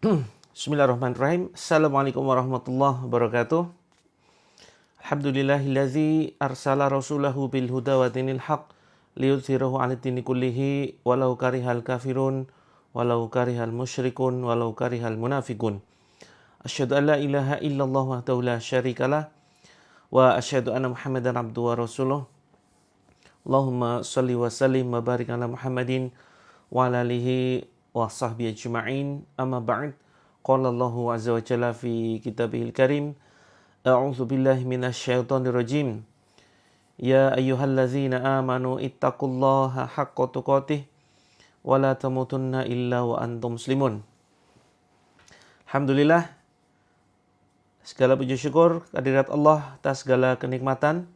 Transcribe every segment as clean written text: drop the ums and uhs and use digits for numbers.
Bismillahirrahmanirrahim. Assalamualaikum warahmatullahi wabarakatuh. Alhamdulillahillazi arsala rasulahu bil huda wa dinil haq liyudhhirahu 'alad dini kullihi walau karihal kafirun walau karihal musyrikun walau karihal munafiqun. Asyhadu an la ilaha illallah wahdahu la syarikalah wa asyhadu anna Muhammadan abduhu wa rasuluh. Allahumma shalli wa sallim wa barik ala Muhammadin wa ala alihi wa sahbihi ajma'in. Amma ba'd. Qala Allahu azza wa jalla fi kitabihil karim. A'udzu billahi minasyaitonir rajim. Ya ayyuhallazina amanu ittaqullaha haqqa tuqatih wa la tamutunna illa wa antum muslimun. Alhamdulillah, segala puji syukur kehadirat Allah atas segala kenikmatan.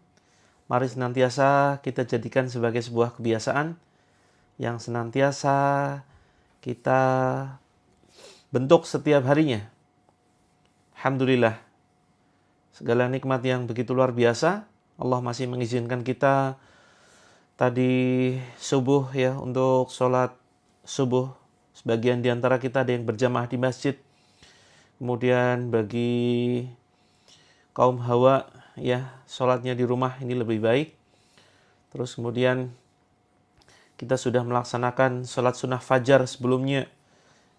Mari senantiasa kita jadikan sebagai sebuah kebiasaan yang senantiasa kita bentuk setiap harinya. Alhamdulillah, segala nikmat yang begitu luar biasa. Allah masih mengizinkan kita tadi subuh ya untuk sholat subuh. Sebagian di antara kita ada yang berjamaah di masjid. Kemudian bagi kaum hawa ya sholatnya di rumah ini lebih baik. Terus kemudian kita sudah melaksanakan sholat sunnah fajar sebelumnya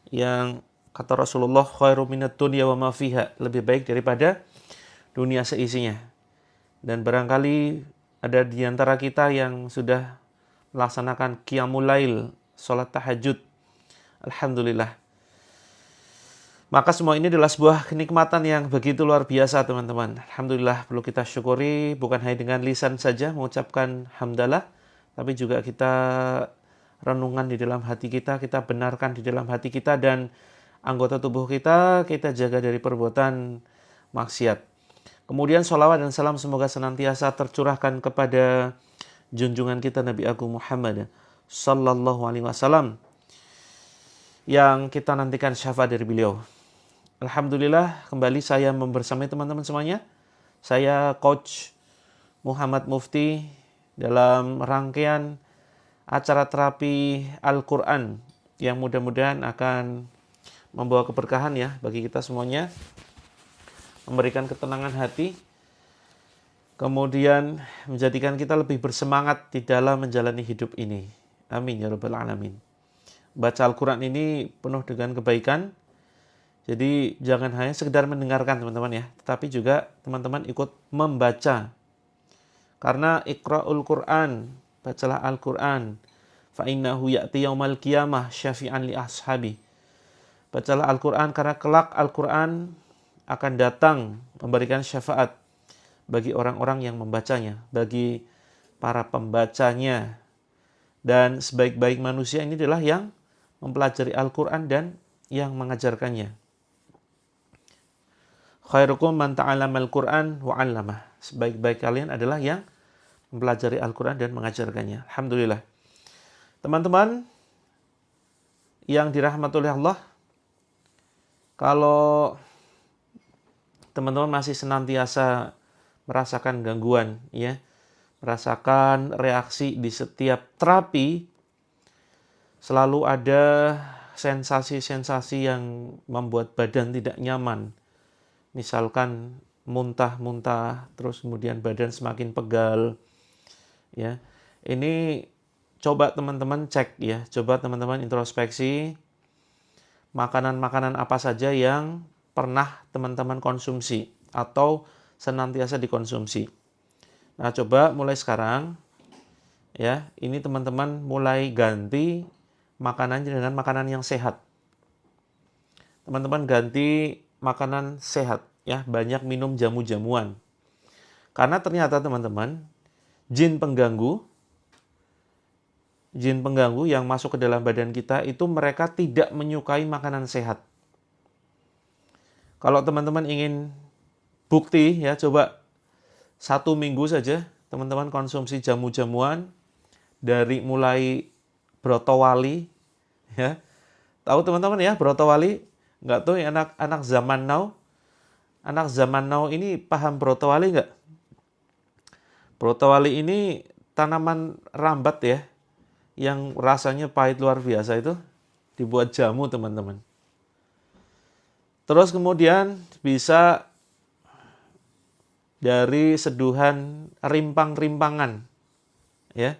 yang kata Rasulullah khairu minad dunya wa ma fiha, lebih baik daripada dunia seisinya. Dan barangkali ada di antara kita yang sudah melaksanakan qiyamul lail, sholat tahajud. Alhamdulillah. Maka semua ini adalah sebuah kenikmatan yang begitu luar biasa, teman-teman. Alhamdulillah, perlu kita syukuri bukan hanya dengan lisan saja mengucapkan hamdalah, tapi juga kita renungan di dalam hati kita benarkan di dalam hati kita, dan anggota tubuh kita jaga dari perbuatan maksiat. Kemudian sholawat dan salam semoga senantiasa tercurahkan kepada junjungan kita Nabi Agung Muhammad sallallahu alaihi wasallam yang kita nantikan syafaat dari beliau. Alhamdulillah, kembali saya membersamai teman-teman semuanya. Saya Coach Muhammad Mufti dalam rangkaian acara terapi Al-Quran yang mudah-mudahan akan membawa keberkahan ya bagi kita semuanya, memberikan ketenangan hati, kemudian menjadikan kita lebih bersemangat di dalam menjalani hidup ini. Amin ya rabbal alamin. Baca Al-Quran ini penuh dengan kebaikan. Jadi jangan hanya sekedar mendengarkan teman-teman ya, tetapi juga teman-teman ikut membaca. Karena iqra'ul Qur'an, bacalah Al-Quran. Fa innahu ya'ti yaumal qiyamah syafi'an li ashabi. Bacalah Al-Quran karena kelak Al-Quran akan datang memberikan syafaat bagi orang-orang yang membacanya, bagi para pembacanya. Dan sebaik-baik manusia ini adalah yang mempelajari Al-Quran dan yang mengajarkannya. Khairukum man ta'allamal Qur'an wa 'allamah. Sebaik-baik kalian adalah yang mempelajari Al-Quran dan mengajarkannya. Alhamdulillah. Teman-teman yang dirahmati oleh Allah, kalau teman-teman masih senantiasa merasakan gangguan ya, merasakan reaksi di setiap terapi, selalu ada sensasi-sensasi yang membuat badan tidak nyaman. Misalkan muntah-muntah, terus kemudian badan semakin pegal. Ya. Ini coba teman-teman cek ya, coba teman-teman introspeksi makanan-makanan apa saja yang pernah teman-teman konsumsi atau senantiasa dikonsumsi. Nah, coba mulai sekarang ya, ini teman-teman mulai ganti makanannya dengan makanan yang sehat. Teman-teman ganti makanan sehat ya, banyak minum jamu-jamuan. Karena ternyata teman-teman, jin pengganggu yang masuk ke dalam badan kita itu mereka tidak menyukai makanan sehat. Kalau teman-teman ingin bukti ya, coba 1 minggu saja teman-teman konsumsi jamu-jamuan dari mulai brotowali ya. Tahu teman-teman ya brotowali? Enggak tuh anak-anak zaman now. Anak zaman now ini paham brotowali enggak? Brotowali ini tanaman rambat ya, yang rasanya pahit luar biasa itu, dibuat jamu teman-teman. Terus kemudian bisa dari seduhan rimpang-rimpangan, ya.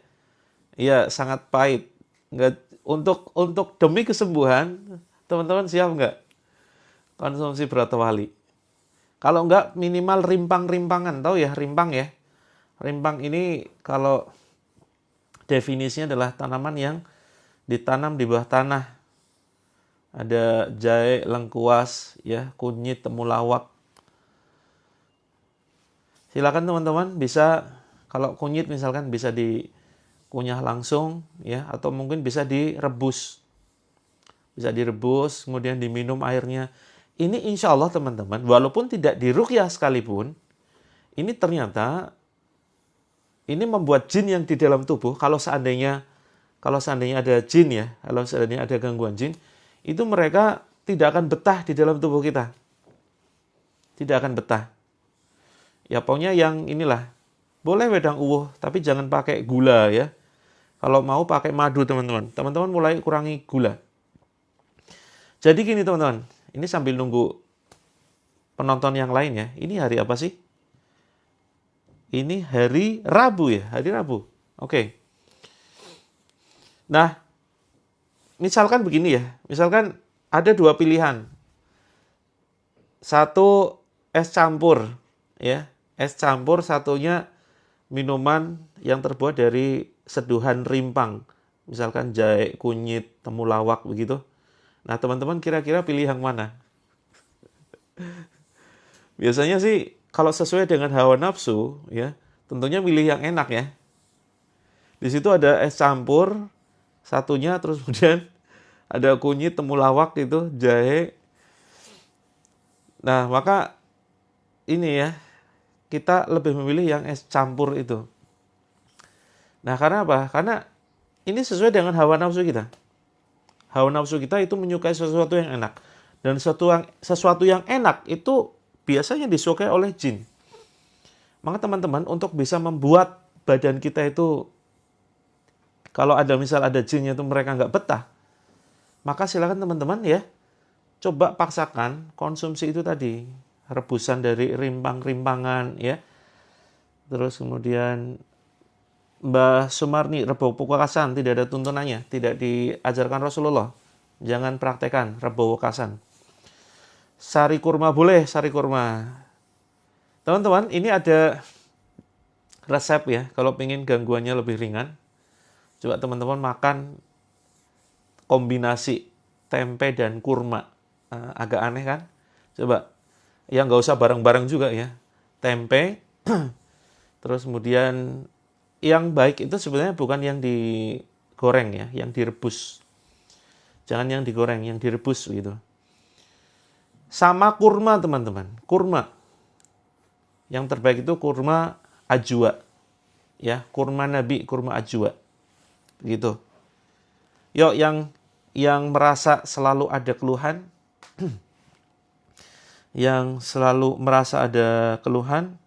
Iya, sangat pahit. Nggak, untuk demi kesembuhan, teman-teman siap nggak konsumsi Brata Wali? Kalau nggak minimal rimpang-rimpangan, tahu ya rimpang ya? Rimpang ini kalau definisinya adalah tanaman yang ditanam di bawah tanah. Ada jahe, lengkuas, ya, kunyit, temulawak. Silakan teman-teman bisa, kalau kunyit misalkan bisa dikunyah langsung, ya, atau mungkin bisa direbus. Bisa direbus, kemudian diminum airnya. Ini insya Allah teman-teman, walaupun tidak diruqyah sekalipun, ini ternyata ini membuat jin yang di dalam tubuh, kalau seandainya ada jin ya, kalau seandainya ada gangguan jin, itu mereka tidak akan betah di dalam tubuh kita. Tidak akan betah. Ya pokoknya yang inilah, boleh wedang uwuh, tapi jangan pakai gula ya. Kalau mau pakai madu teman-teman. Teman-teman mulai kurangi gula. Jadi gini teman-teman, ini sambil nunggu penonton yang lain ya. Ini hari apa sih? Ini hari Rabu ya, hari Rabu. Oke. Nah, misalkan begini ya, misalkan ada dua pilihan. Satu es campur, ya, es campur, satunya minuman yang terbuat dari seduhan rimpang. Misalkan jahe, kunyit, temulawak begitu. Nah, teman-teman kira-kira pilih yang mana? Biasanya sih kalau sesuai dengan hawa nafsu, ya, tentunya milih yang enak ya. Di situ ada es campur, satunya terus kemudian ada kunyit, temulawak itu, jahe. Nah, maka ini ya, kita lebih memilih yang es campur itu. Nah, karena apa? Karena ini sesuai dengan hawa nafsu kita. Hawa nafsu kita itu menyukai sesuatu yang enak. Dan sesuatu yang enak itu biasanya disukai oleh jin. Maka teman-teman untuk bisa membuat badan kita itu, kalau ada misal ada jinnya itu mereka nggak betah, maka silakan teman-teman ya, coba paksakan konsumsi itu tadi. Rebusan dari rimpang-rimpangan ya. Terus kemudian Mbah Sumarni, Rebo Wekasan, tidak ada tuntunannya, tidak diajarkan Rasulullah. Jangan praktekan Rebo Wekasan. Sari kurma boleh, sari kurma. Teman-teman, ini ada resep ya, kalau pengen gangguannya lebih ringan. Coba teman-teman makan kombinasi tempe dan kurma. Agak aneh kan? Coba, ya nggak usah bareng-bareng juga ya. Tempe, terus kemudian yang baik itu sebenarnya bukan yang digoreng ya, yang direbus. Jangan yang digoreng, yang direbus gitu. Sama kurma teman-teman, kurma. Yang terbaik itu kurma ajwa. Ya, kurma Nabi, kurma ajwa. Gitu. Yuk yang merasa selalu ada keluhan, yang selalu merasa ada keluhan,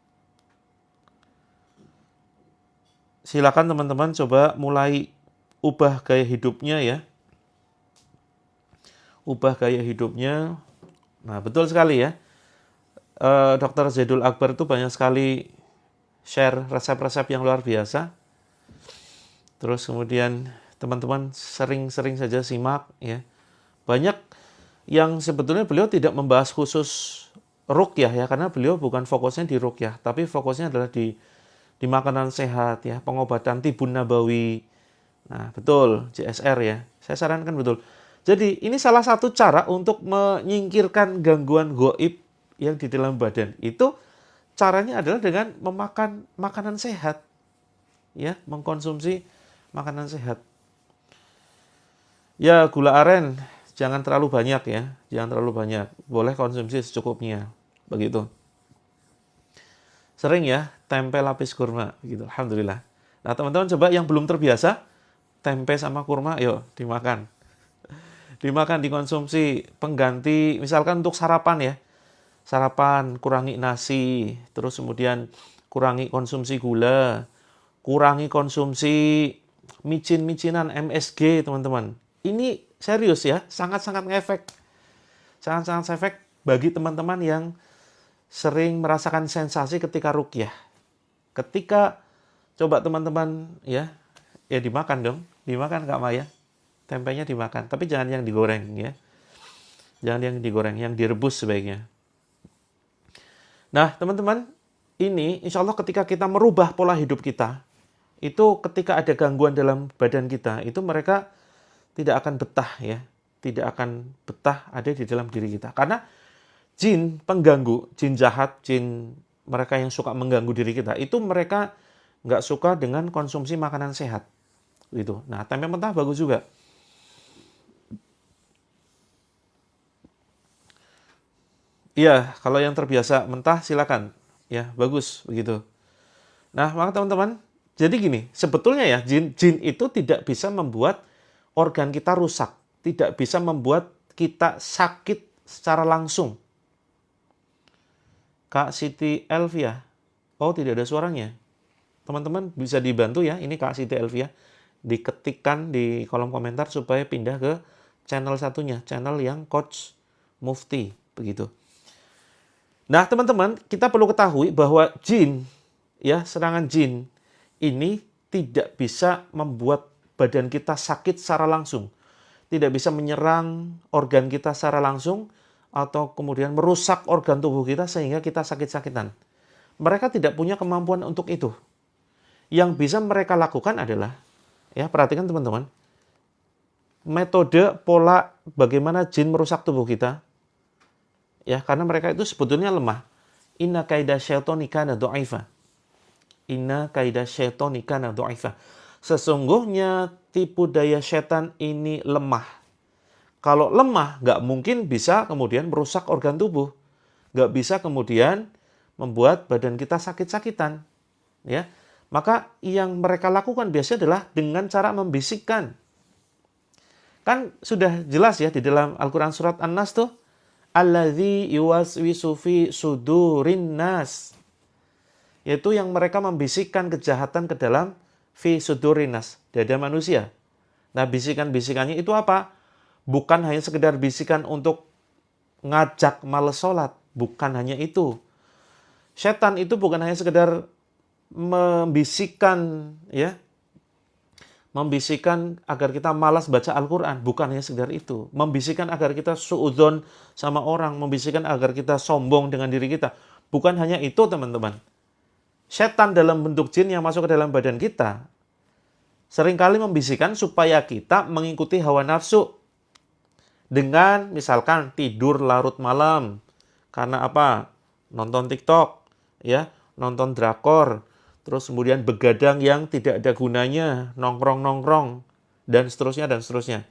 silakan teman-teman coba mulai ubah gaya hidupnya ya. Ubah gaya hidupnya. Nah, betul sekali ya. Dr. Zaidul Akbar itu banyak sekali share resep-resep yang luar biasa. Terus kemudian teman-teman sering-sering saja simak ya. Banyak yang sebetulnya beliau tidak membahas khusus ruqyah ya, karena beliau bukan fokusnya di ruqyah, tapi fokusnya adalah di makanan sehat ya, pengobatan tibun nabawi. Nah, betul, JSR ya. Saya sarankan betul. Jadi, ini salah satu cara untuk menyingkirkan gangguan gaib yang di dalam badan. Itu caranya adalah dengan memakan makanan sehat. Ya, mengkonsumsi makanan sehat. Ya, gula aren jangan terlalu banyak ya. Jangan terlalu banyak. Boleh konsumsi secukupnya. Begitu. Sering ya, tempe lapis kurma gitu. Alhamdulillah. Nah, teman-teman coba yang belum terbiasa tempe sama kurma, yuk dimakan. Dimakan, dikonsumsi, pengganti misalkan untuk sarapan ya. Sarapan kurangi nasi, terus kemudian kurangi konsumsi gula, kurangi konsumsi micin-micinan MSG, teman-teman. Ini serius ya, sangat-sangat ngefek. Sangat-sangat efek bagi teman-teman yang sering merasakan sensasi ketika ruqyah. Ketika coba teman-teman ya dimakan dong, dimakan Kak Maya. Tempenya dimakan, tapi jangan yang digoreng ya. Jangan yang digoreng, yang direbus sebaiknya. Nah, teman-teman, ini insya Allah ketika kita merubah pola hidup kita, itu ketika ada gangguan dalam badan kita, itu mereka tidak akan betah ya. Tidak akan betah ada di dalam diri kita. Karena jin pengganggu, jin jahat, jin mereka yang suka mengganggu diri kita, itu mereka nggak suka dengan konsumsi makanan sehat. Gitu. Nah, tempe mentah bagus juga. Iya, kalau yang terbiasa mentah silakan. Ya, bagus begitu. Nah, maka teman-teman, jadi gini, sebetulnya ya jin itu tidak bisa membuat organ kita rusak, tidak bisa membuat kita sakit secara langsung. Kak Siti Elvia. Oh, tidak ada suaranya. Teman-teman bisa dibantu ya, ini Kak Siti Elvia. Diketikkan di kolom komentar supaya pindah ke channel satunya, channel yang Coach Mufti, begitu. Nah, teman-teman, kita perlu ketahui bahwa jin, ya, serangan jin ini tidak bisa membuat badan kita sakit secara langsung. Tidak bisa menyerang organ kita secara langsung atau kemudian merusak organ tubuh kita sehingga kita sakit-sakitan. Mereka tidak punya kemampuan untuk itu. Yang bisa mereka lakukan adalah, ya, perhatikan teman-teman, metode pola bagaimana jin merusak tubuh kita. Ya, karena mereka itu sebetulnya lemah. Inna kaida syaitoni kana dha'ifa. Inna kaida syaitoni kana dha'ifa. Sesungguhnya tipu daya setan ini lemah. Kalau lemah, nggak mungkin bisa kemudian merusak organ tubuh. Nggak bisa kemudian membuat badan kita sakit-sakitan. Ya, maka yang mereka lakukan biasanya adalah dengan cara membisikkan. Kan sudah jelas ya di dalam Al-Quran surat An-Nas tuh, alladzi yuwaswisu fi sudurin nas, yaitu yang mereka membisikkan kejahatan ke dalam fi sudurin nas, dada manusia. Nah, bisikan-bisikannya itu apa? Bukan hanya sekedar bisikan untuk ngajak males sholat, bukan hanya itu. Setan itu bukan hanya sekedar membisikkan ya, membisikkan agar kita malas baca Al-Quran. Bukan hanya sekedar itu. Membisikkan agar kita suudzon sama orang. Membisikkan agar kita sombong dengan diri kita. Bukan hanya itu, teman-teman. Setan dalam bentuk jin yang masuk ke dalam badan kita seringkali membisikkan supaya kita mengikuti hawa nafsu. Dengan misalkan tidur larut malam. Karena apa? Nonton TikTok. Ya, nonton drakor. Terus kemudian begadang yang tidak ada gunanya, nongkrong-nongkrong, dan seterusnya, dan seterusnya.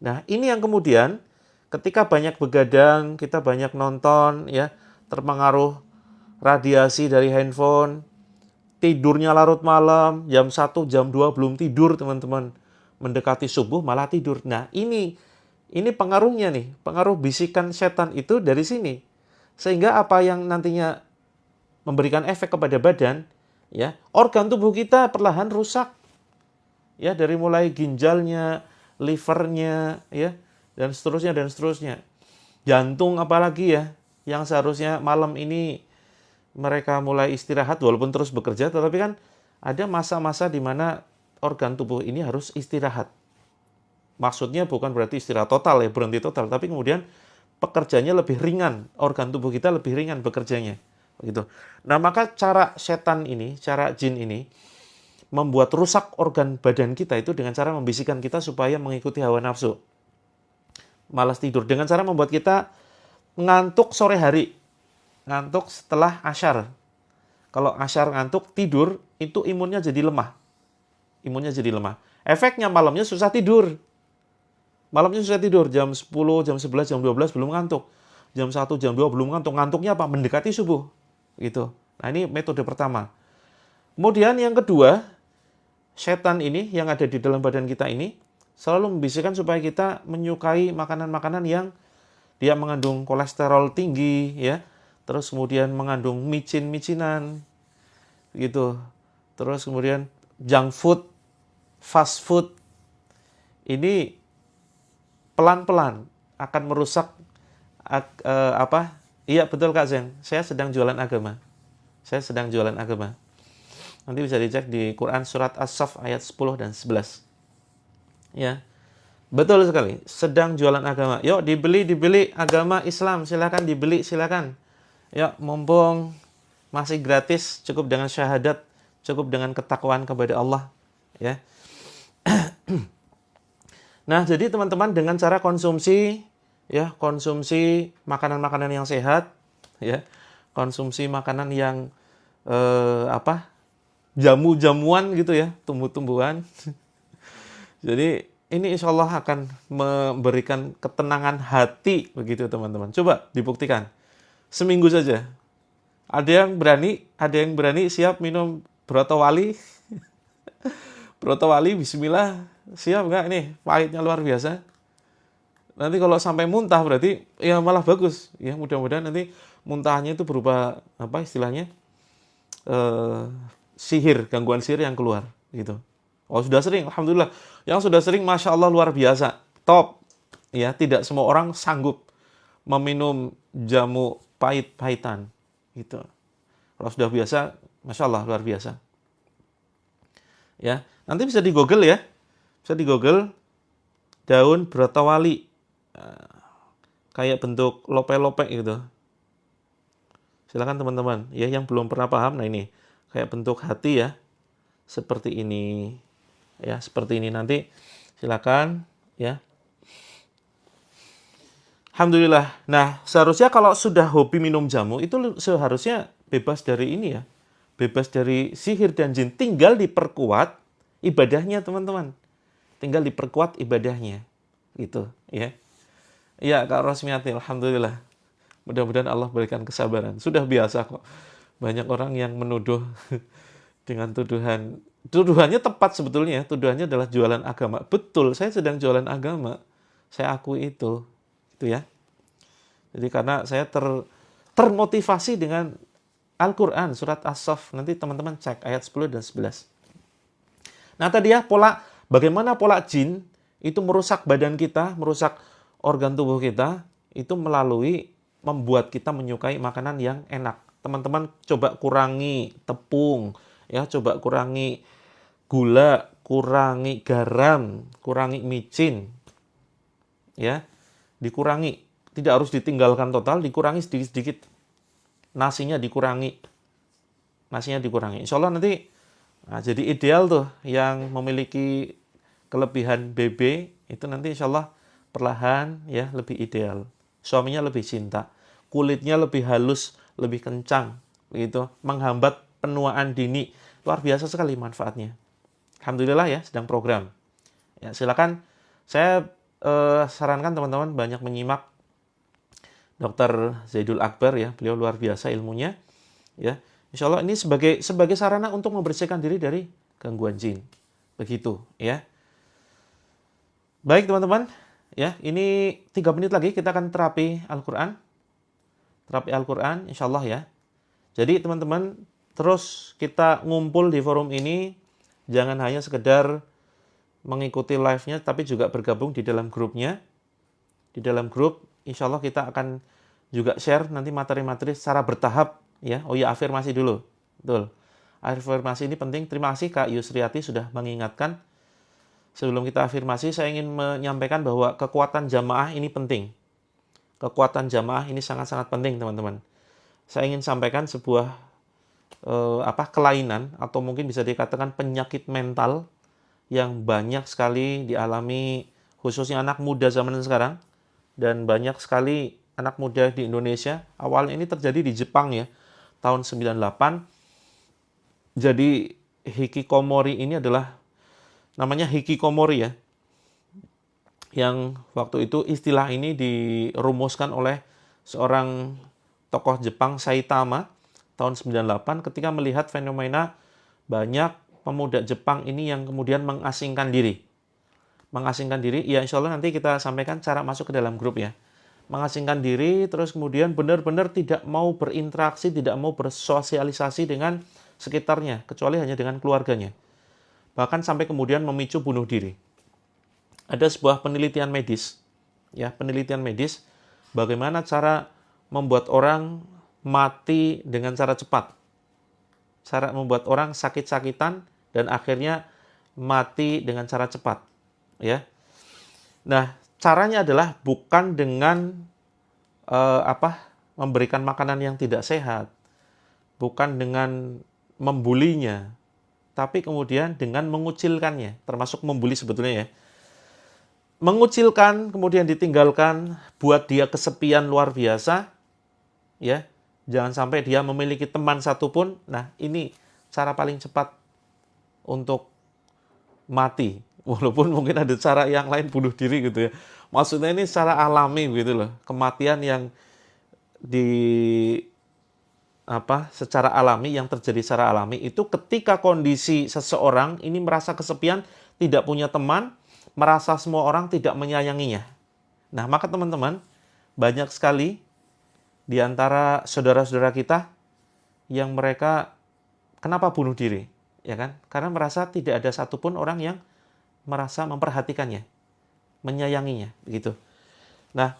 Nah, ini yang kemudian ketika banyak begadang, kita banyak nonton, ya, terpengaruh radiasi dari handphone, tidurnya larut malam, jam 1, jam 2 belum tidur, teman-teman. Mendekati subuh malah tidur. Nah, ini pengaruhnya nih, pengaruh bisikan setan itu dari sini. Sehingga apa yang nantinya memberikan efek kepada badan, ya, organ tubuh kita perlahan rusak. Ya, dari mulai ginjalnya, livernya, ya, dan seterusnya dan seterusnya. Jantung apalagi ya, yang seharusnya malam ini mereka mulai istirahat walaupun terus bekerja, tetapi kan ada masa-masa di mana organ tubuh ini harus istirahat. Maksudnya bukan berarti istirahat total ya, berhenti total, tapi kemudian pekerjaannya lebih ringan, organ tubuh kita lebih ringan bekerjanya. Gitu. Nah, maka cara setan ini, cara jin ini membuat rusak organ badan kita itu dengan cara membisikkan kita supaya mengikuti hawa nafsu. Malas tidur dengan cara membuat kita ngantuk sore hari. Ngantuk setelah asyar. Kalau asyar ngantuk, tidur, itu imunnya jadi lemah. Imunnya jadi lemah. Efeknya malamnya susah tidur. Malamnya susah tidur, jam 10, jam 11, jam 12 belum ngantuk. Jam 1, jam 2 belum ngantuk. Ngantuknya apa? Mendekati subuh. Gitu. Nah, ini metode pertama. Kemudian yang kedua, setan ini yang ada di dalam badan kita ini selalu membisikkan supaya kita menyukai makanan-makanan yang dia mengandung kolesterol tinggi, ya. Terus kemudian mengandung micin-micinan, gitu. Terus kemudian junk food, fast food. Ini pelan-pelan akan merusak Apa? Iya betul Kak Zen. Saya sedang jualan agama. Saya sedang jualan agama. Nanti bisa dicek di Quran surat As-Saff ayat 10 dan 11. Ya. Betul sekali. Sedang jualan agama. Yuk dibeli agama Islam. Silakan dibeli, silakan. Yuk mumpung masih gratis, cukup dengan syahadat, cukup dengan ketakwaan kepada Allah, ya. Nah, jadi teman-teman dengan cara konsumsi, ya, konsumsi makanan-makanan yang sehat, ya, konsumsi makanan yang jamu-jamuan gitu ya, tumbuh-tumbuhan. Jadi ini insya Allah akan memberikan ketenangan hati begitu teman-teman. Coba dibuktikan seminggu saja. Ada yang berani siap minum brotowali. Brotowali, bismillah, siap nggak nih? Pahitnya luar biasa. Nanti kalau sampai muntah berarti ya malah bagus. Ya mudah-mudahan nanti muntahnya itu berupa apa istilahnya sihir, gangguan sihir yang keluar gitu. Oh sudah sering, alhamdulillah. Yang sudah sering, masya Allah luar biasa, top. Ya tidak semua orang sanggup meminum jamu pahit-pahitan gitu. Kalau sudah biasa, masya Allah luar biasa. Ya, nanti bisa di Google ya, bisa di Google daun brotowali, kayak bentuk lope-lope gitu. Silakan teman-teman, ya yang belum pernah paham, nah ini kayak bentuk hati ya, seperti ini, ya seperti ini nanti, silakan ya. Alhamdulillah. Nah, seharusnya kalau sudah hobi minum jamu itu seharusnya bebas dari ini ya, bebas dari sihir dan jin. Tinggal diperkuat ibadahnya teman-teman. Tinggal diperkuat ibadahnya, gitu ya. Iya Kak Rosmiati, alhamdulillah. Mudah-mudahan Allah berikan kesabaran. Sudah biasa kok. Banyak orang yang menuduh dengan tuduhannya tepat sebetulnya. Tuduhannya adalah jualan agama. Betul, saya sedang jualan agama. Saya akui itu. Gitu ya. Jadi karena saya termotivasi dengan Al-Quran, surat As-Saff. Nanti teman-teman cek ayat 10 dan 11. Nah tadi ya, bagaimana pola jin itu merusak badan kita, merusak organ tubuh kita, itu melalui membuat kita menyukai makanan yang enak. Teman-teman coba kurangi tepung, ya, coba kurangi gula, kurangi garam, kurangi micin, ya, dikurangi. Tidak harus ditinggalkan total, dikurangi sedikit-sedikit. Nasinya dikurangi. Insya Allah nanti jadi ideal tuh yang memiliki kelebihan BB itu nanti insya Allah perlahan ya lebih ideal. Suaminya lebih cinta, kulitnya lebih halus, lebih kencang, begitu, menghambat penuaan dini. Luar biasa sekali manfaatnya. Alhamdulillah ya sedang program. Ya silakan, saya sarankan teman-teman banyak menyimak Dr. Zaidul Akbar ya, beliau luar biasa ilmunya. Ya, insya Allah ini sebagai sarana untuk membersihkan diri dari gangguan jin. Begitu ya. Baik teman-teman, ya ini 3 menit lagi kita akan terapi Al-Quran. Terapi Al-Quran insya Allah ya. Jadi teman-teman terus kita ngumpul di forum ini. Jangan hanya sekedar mengikuti live-nya, tapi juga bergabung di dalam grupnya. Di dalam grup insya Allah kita akan juga share nanti materi-materi secara bertahap ya. Oh ya, afirmasi dulu. Betul. Afirmasi ini penting. Terima kasih Kak Yusriati sudah mengingatkan. Sebelum kita afirmasi, saya ingin menyampaikan bahwa kekuatan jamaah ini penting. Kekuatan jamaah ini sangat-sangat penting, teman-teman. Saya ingin sampaikan sebuah kelainan atau mungkin bisa dikatakan penyakit mental yang banyak sekali dialami khususnya anak muda zaman sekarang. Dan banyak sekali anak muda di Indonesia. Awalnya ini terjadi di Jepang ya, tahun 98. Jadi hikikomori ini adalah, namanya hikikomori ya. Yang waktu itu istilah ini dirumuskan oleh seorang tokoh Jepang, Saitama, tahun 98, ketika melihat fenomena banyak pemuda Jepang ini yang kemudian mengasingkan diri. Ya insya Allah nanti kita sampaikan cara masuk ke dalam grup ya. Mengasingkan diri, terus kemudian benar-benar tidak mau berinteraksi, tidak mau bersosialisasi dengan sekitarnya, kecuali hanya dengan keluarganya. Bahkan sampai kemudian memicu bunuh diri. Ada sebuah penelitian medis, ya, penelitian medis Bagaimana cara membuat orang mati dengan cara cepat. Cara membuat orang sakit-sakitan dan akhirnya mati dengan cara cepat. Ya. Nah, caranya adalah bukan dengan memberikan makanan yang tidak sehat, bukan dengan membulinya, tapi kemudian dengan mengucilkannya, termasuk membuli sebetulnya ya. Mengucilkan, kemudian ditinggalkan, buat dia kesepian luar biasa, ya. Jangan sampai dia memiliki teman satupun. Nah, ini cara paling cepat untuk mati. Walaupun mungkin ada cara yang lain bunuh diri gitu ya. Maksudnya ini secara alami gitu loh. Kematian yang secara alami, yang terjadi secara alami itu ketika kondisi seseorang ini merasa kesepian, tidak punya teman, merasa semua orang tidak menyayanginya. Nah, maka teman-teman, banyak sekali di antara saudara-saudara kita yang mereka kenapa bunuh diri, ya kan? Karena merasa tidak ada satupun orang yang merasa memperhatikannya, menyayanginya, begitu. Nah,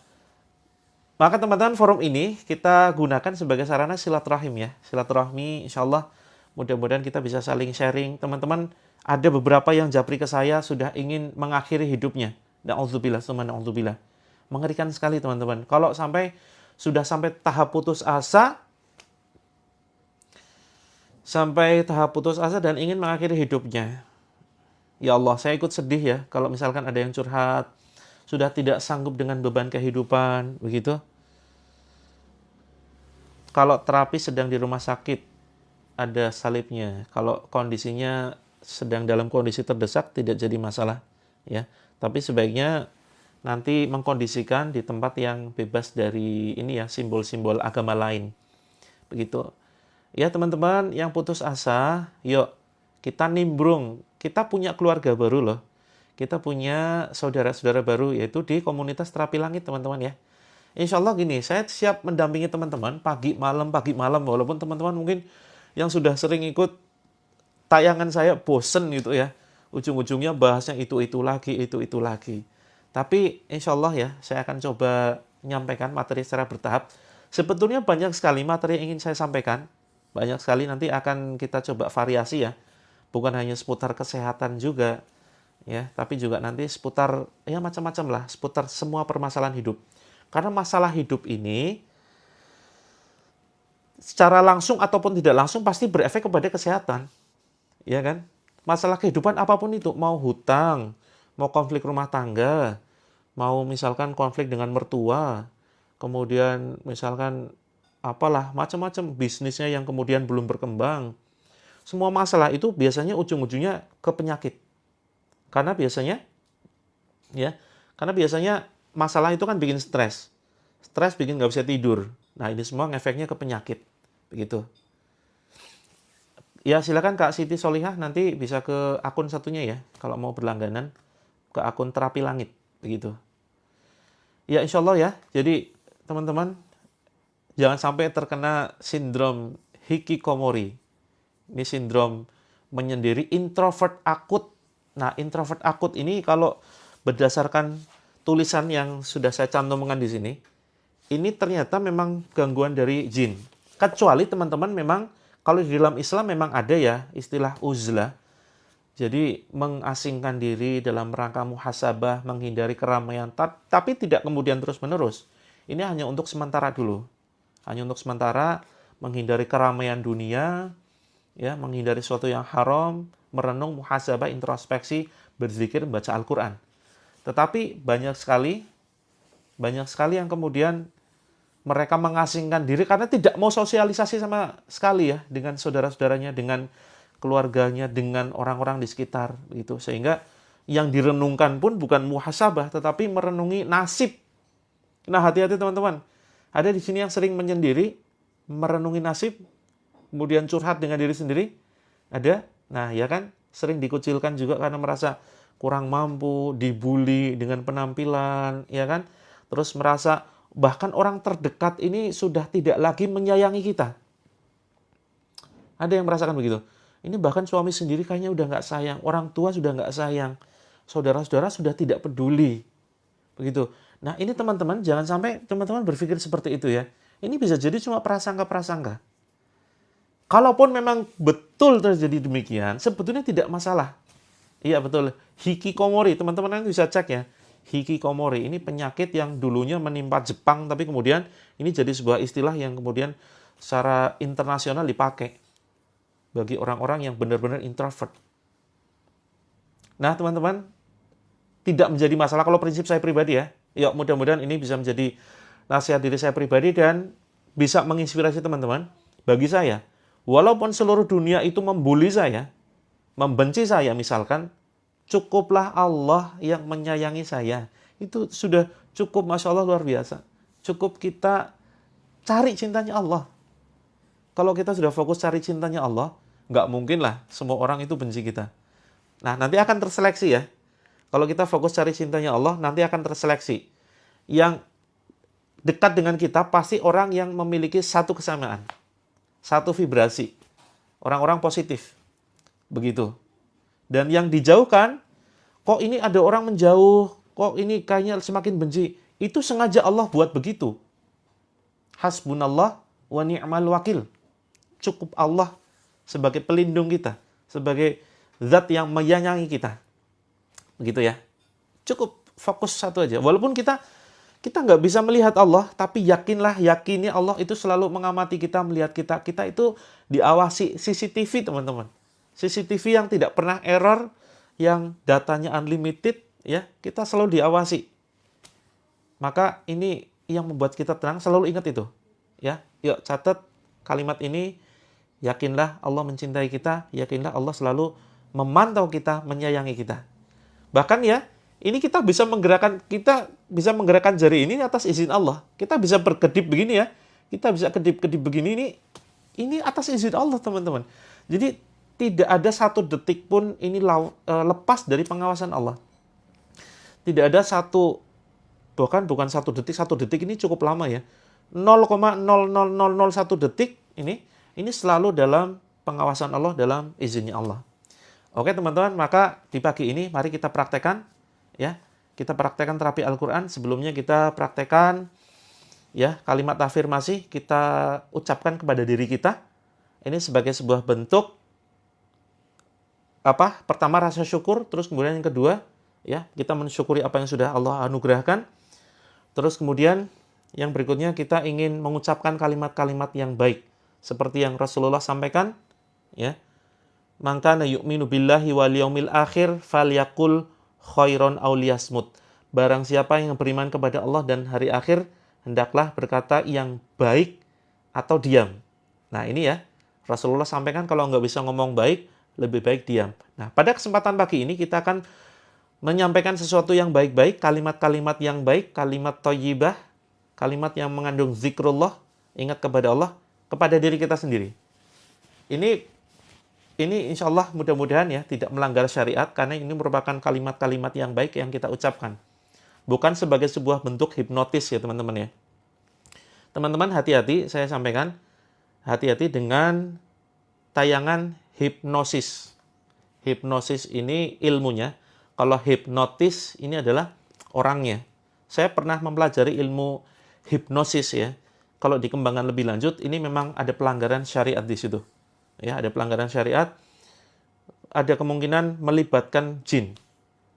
maka teman-teman, forum ini kita gunakan sebagai sarana silaturahim ya. Silaturahmi, insya Allah mudah-mudahan kita bisa saling sharing. Teman-teman, ada beberapa yang japri ke saya sudah ingin mengakhiri hidupnya. Na'udzubillah, summa na'udzubillah. Mengerikan sekali teman-teman. Kalau sudah sampai tahap putus asa, dan ingin mengakhiri hidupnya. Ya Allah, saya ikut sedih ya kalau misalkan ada yang curhat, sudah tidak sanggup dengan beban kehidupan, begitu. Kalau terapi sedang di rumah sakit, ada salibnya. Kalau kondisinya sedang dalam kondisi terdesak, tidak jadi masalah, ya. Tapi sebaiknya nanti mengkondisikan di tempat yang bebas dari ini ya, simbol-simbol agama lain. Begitu. Ya teman-teman yang putus asa, yuk kita nimbrung. Kita punya keluarga baru loh. Kita punya saudara-saudara baru, yaitu di komunitas Terapi Langit teman-teman ya. Insya Allah gini, saya siap mendampingi teman-teman pagi malam, walaupun teman-teman mungkin yang sudah sering ikut tayangan saya bosen gitu ya. Ujung-ujungnya bahasnya itu lagi. Tapi insya Allah ya, saya akan coba menyampaikan materi secara bertahap. Sebetulnya banyak sekali materi yang ingin saya sampaikan. Banyak sekali, nanti akan kita coba variasi ya. Bukan hanya seputar kesehatan juga, ya, tapi juga nanti seputar ya macam-macam lah, seputar semua permasalahan hidup. Karena masalah hidup ini secara langsung ataupun tidak langsung pasti berefek kepada kesehatan. Ya kan? Masalah kehidupan apapun itu, mau hutang, mau konflik rumah tangga, mau misalkan konflik dengan mertua, kemudian misalkan apalah macam-macam bisnisnya yang kemudian belum berkembang. Semua masalah itu biasanya ujung-ujungnya ke penyakit. Karena biasanya masalah itu kan bikin stres. Stres bikin nggak bisa tidur. Nah, ini semua ngefeknya ke penyakit. Begitu. Ya, silakan Kak Siti Solihah nanti bisa ke akun satunya ya, kalau mau berlangganan ke akun Terapi Langit, begitu. Ya, insya Allah ya. Jadi, teman-teman, jangan sampai terkena sindrom hikikomori. Ini sindrom menyendiri, introvert akut. Nah, introvert akut ini kalau berdasarkan tulisan yang sudah saya cantumkan di sini, ini ternyata memang gangguan dari jin. Kecuali teman-teman memang, kalau di dalam Islam memang ada ya istilah uzlah. Jadi mengasingkan diri dalam rangka muhasabah, menghindari keramaian, tapi tidak kemudian terus-menerus. Ini hanya untuk sementara dulu. Hanya untuk sementara, menghindari keramaian dunia, ya, menghindari sesuatu yang haram, merenung, muhasabah, introspeksi, berzikir, membaca Al-Quran. Tetapi banyak sekali yang kemudian mereka mengasingkan diri karena tidak mau sosialisasi sama sekali ya dengan saudara-saudaranya, dengan keluarganya, dengan orang-orang di sekitar gitu. Sehingga yang direnungkan pun bukan muhasabah tetapi merenungi nasib. Nah, hati-hati teman-teman. Ada di sini yang sering menyendiri, merenungi nasib, kemudian curhat dengan diri sendiri. Ada. Nah, ya kan, sering dikucilkan juga karena merasa kurang mampu, dibully dengan penampilan, ya kan? Terus merasa bahkan orang terdekat ini sudah tidak lagi menyayangi kita. Ada yang merasakan begitu. Ini bahkan suami sendiri kayaknya udah nggak sayang, orang tua sudah nggak sayang, saudara-saudara sudah tidak peduli. Begitu. Nah, ini teman-teman, jangan sampai teman-teman berpikir seperti itu ya. Ini bisa jadi cuma prasangka-prasangka. Kalaupun memang betul terjadi demikian, sebetulnya tidak masalah. Iya, betul. Hikikomori, teman-teman nanti bisa cek ya. Hikikomori, ini penyakit yang dulunya menimpa Jepang, tapi kemudian ini jadi sebuah istilah yang kemudian secara internasional dipakai bagi orang-orang yang benar-benar introvert. Nah, teman-teman, tidak menjadi masalah kalau prinsip saya pribadi ya. Ya, mudah-mudahan ini bisa menjadi nasihat diri saya pribadi dan bisa menginspirasi teman-teman. Bagi saya, walaupun seluruh dunia itu membuli saya, membenci saya misalkan, cukuplah Allah yang menyayangi saya. Itu sudah cukup, Masya Allah, luar biasa. Cukup kita cari cintanya Allah. Kalau kita sudah fokus cari cintanya Allah, nggak mungkin lah semua orang itu benci kita. Nah, nanti akan terseleksi ya. Kalau kita fokus cari cintanya Allah, nanti akan terseleksi. Yang dekat dengan kita pasti orang yang memiliki satu kesamaan. Satu vibrasi. Orang-orang positif. Begitu. Dan yang dijauhkan, kok ini ada orang menjauh, kok ini kayaknya semakin benci. Itu sengaja Allah buat begitu. Hasbunallah wa ni'mal wakil. Cukup Allah sebagai pelindung kita. Sebagai zat yang menyayangi kita. Begitu ya. Cukup fokus satu aja. Walaupun kita nggak bisa melihat Allah, tapi yakini Allah itu selalu mengamati kita, melihat kita. Kita itu diawasi CCTV, teman-teman. CCTV yang tidak pernah error, yang datanya unlimited, ya, kita selalu diawasi. Maka ini yang membuat kita tenang, selalu ingat itu. Ya, yuk catat kalimat ini, yakinlah Allah mencintai kita, yakinlah Allah selalu memantau kita, menyayangi kita. Bahkan ya, ini kita bisa menggerakkan jari ini atas izin Allah. Kita bisa berkedip begini ya. Kita bisa kedip-kedip begini, ini atas izin Allah, teman-teman. Jadi tidak ada satu detik pun ini lepas dari pengawasan Allah. Tidak ada bahkan bukan satu detik ini cukup lama ya. 0,00001 detik ini selalu dalam pengawasan Allah, dalam izinnya Allah. Oke teman-teman, maka di pagi ini mari kita praktekkan ya. Kita praktekkan terapi Al-Qur'an. Sebelumnya kita praktekkan ya kalimat afirmasi, kita ucapkan kepada diri kita. Ini sebagai sebuah bentuk pertama rasa syukur, terus kemudian yang kedua ya, kita mensyukuri apa yang sudah Allah anugerahkan. Terus kemudian yang berikutnya kita ingin mengucapkan kalimat-kalimat yang baik seperti yang Rasulullah sampaikan ya. Maka na yu'minu billahi wal yaumil akhir falyaqul khairon aw liyasmut. Barang siapa yang beriman kepada Allah dan hari akhir, hendaklah berkata yang baik atau diam. Nah ini ya, Rasulullah sampaikan kalau nggak bisa ngomong baik, lebih baik diam. Nah pada kesempatan pagi ini kita akan menyampaikan sesuatu yang baik-baik, kalimat-kalimat yang baik, kalimat thayyibah, kalimat yang mengandung zikrullah, ingat kepada Allah, kepada diri kita sendiri. Ini insya Allah mudah-mudahan ya tidak melanggar syariat, karena ini merupakan kalimat-kalimat yang baik yang kita ucapkan. Bukan sebagai sebuah bentuk hipnotis ya teman-teman ya. Teman-teman hati-hati, saya sampaikan, hati-hati dengan tayangan hipnosis. Hipnosis ini ilmunya, kalau hipnotis ini adalah orangnya. Saya pernah mempelajari ilmu hipnosis ya. Kalau dikembangkan lebih lanjut, ini memang ada pelanggaran syariat di situ. Ya, ada pelanggaran syariat, ada kemungkinan melibatkan jin.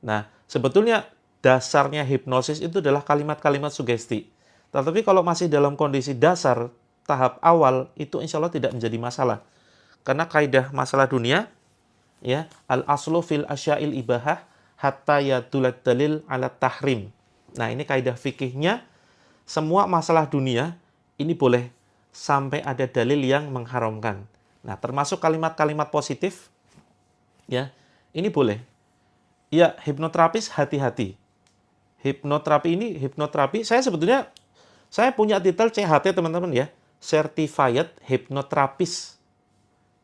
Nah, sebetulnya dasarnya hipnosis itu adalah kalimat-kalimat sugesti. Tetapi kalau masih dalam kondisi dasar, tahap awal, itu insya Allah tidak menjadi masalah. Karena kaidah masalah dunia, ya, al-aslu fil asya'il ibahah, hatta yadulat dalil ala tahrim. Nah, ini kaidah fikihnya, semua masalah dunia, ini boleh sampai ada dalil yang mengharamkan. Nah, termasuk kalimat-kalimat positif, ya, ini boleh. Ya, hipnoterapis hati-hati. Hipnoterapi, saya punya titel CHT teman-teman ya, Certified Hypnotherapist.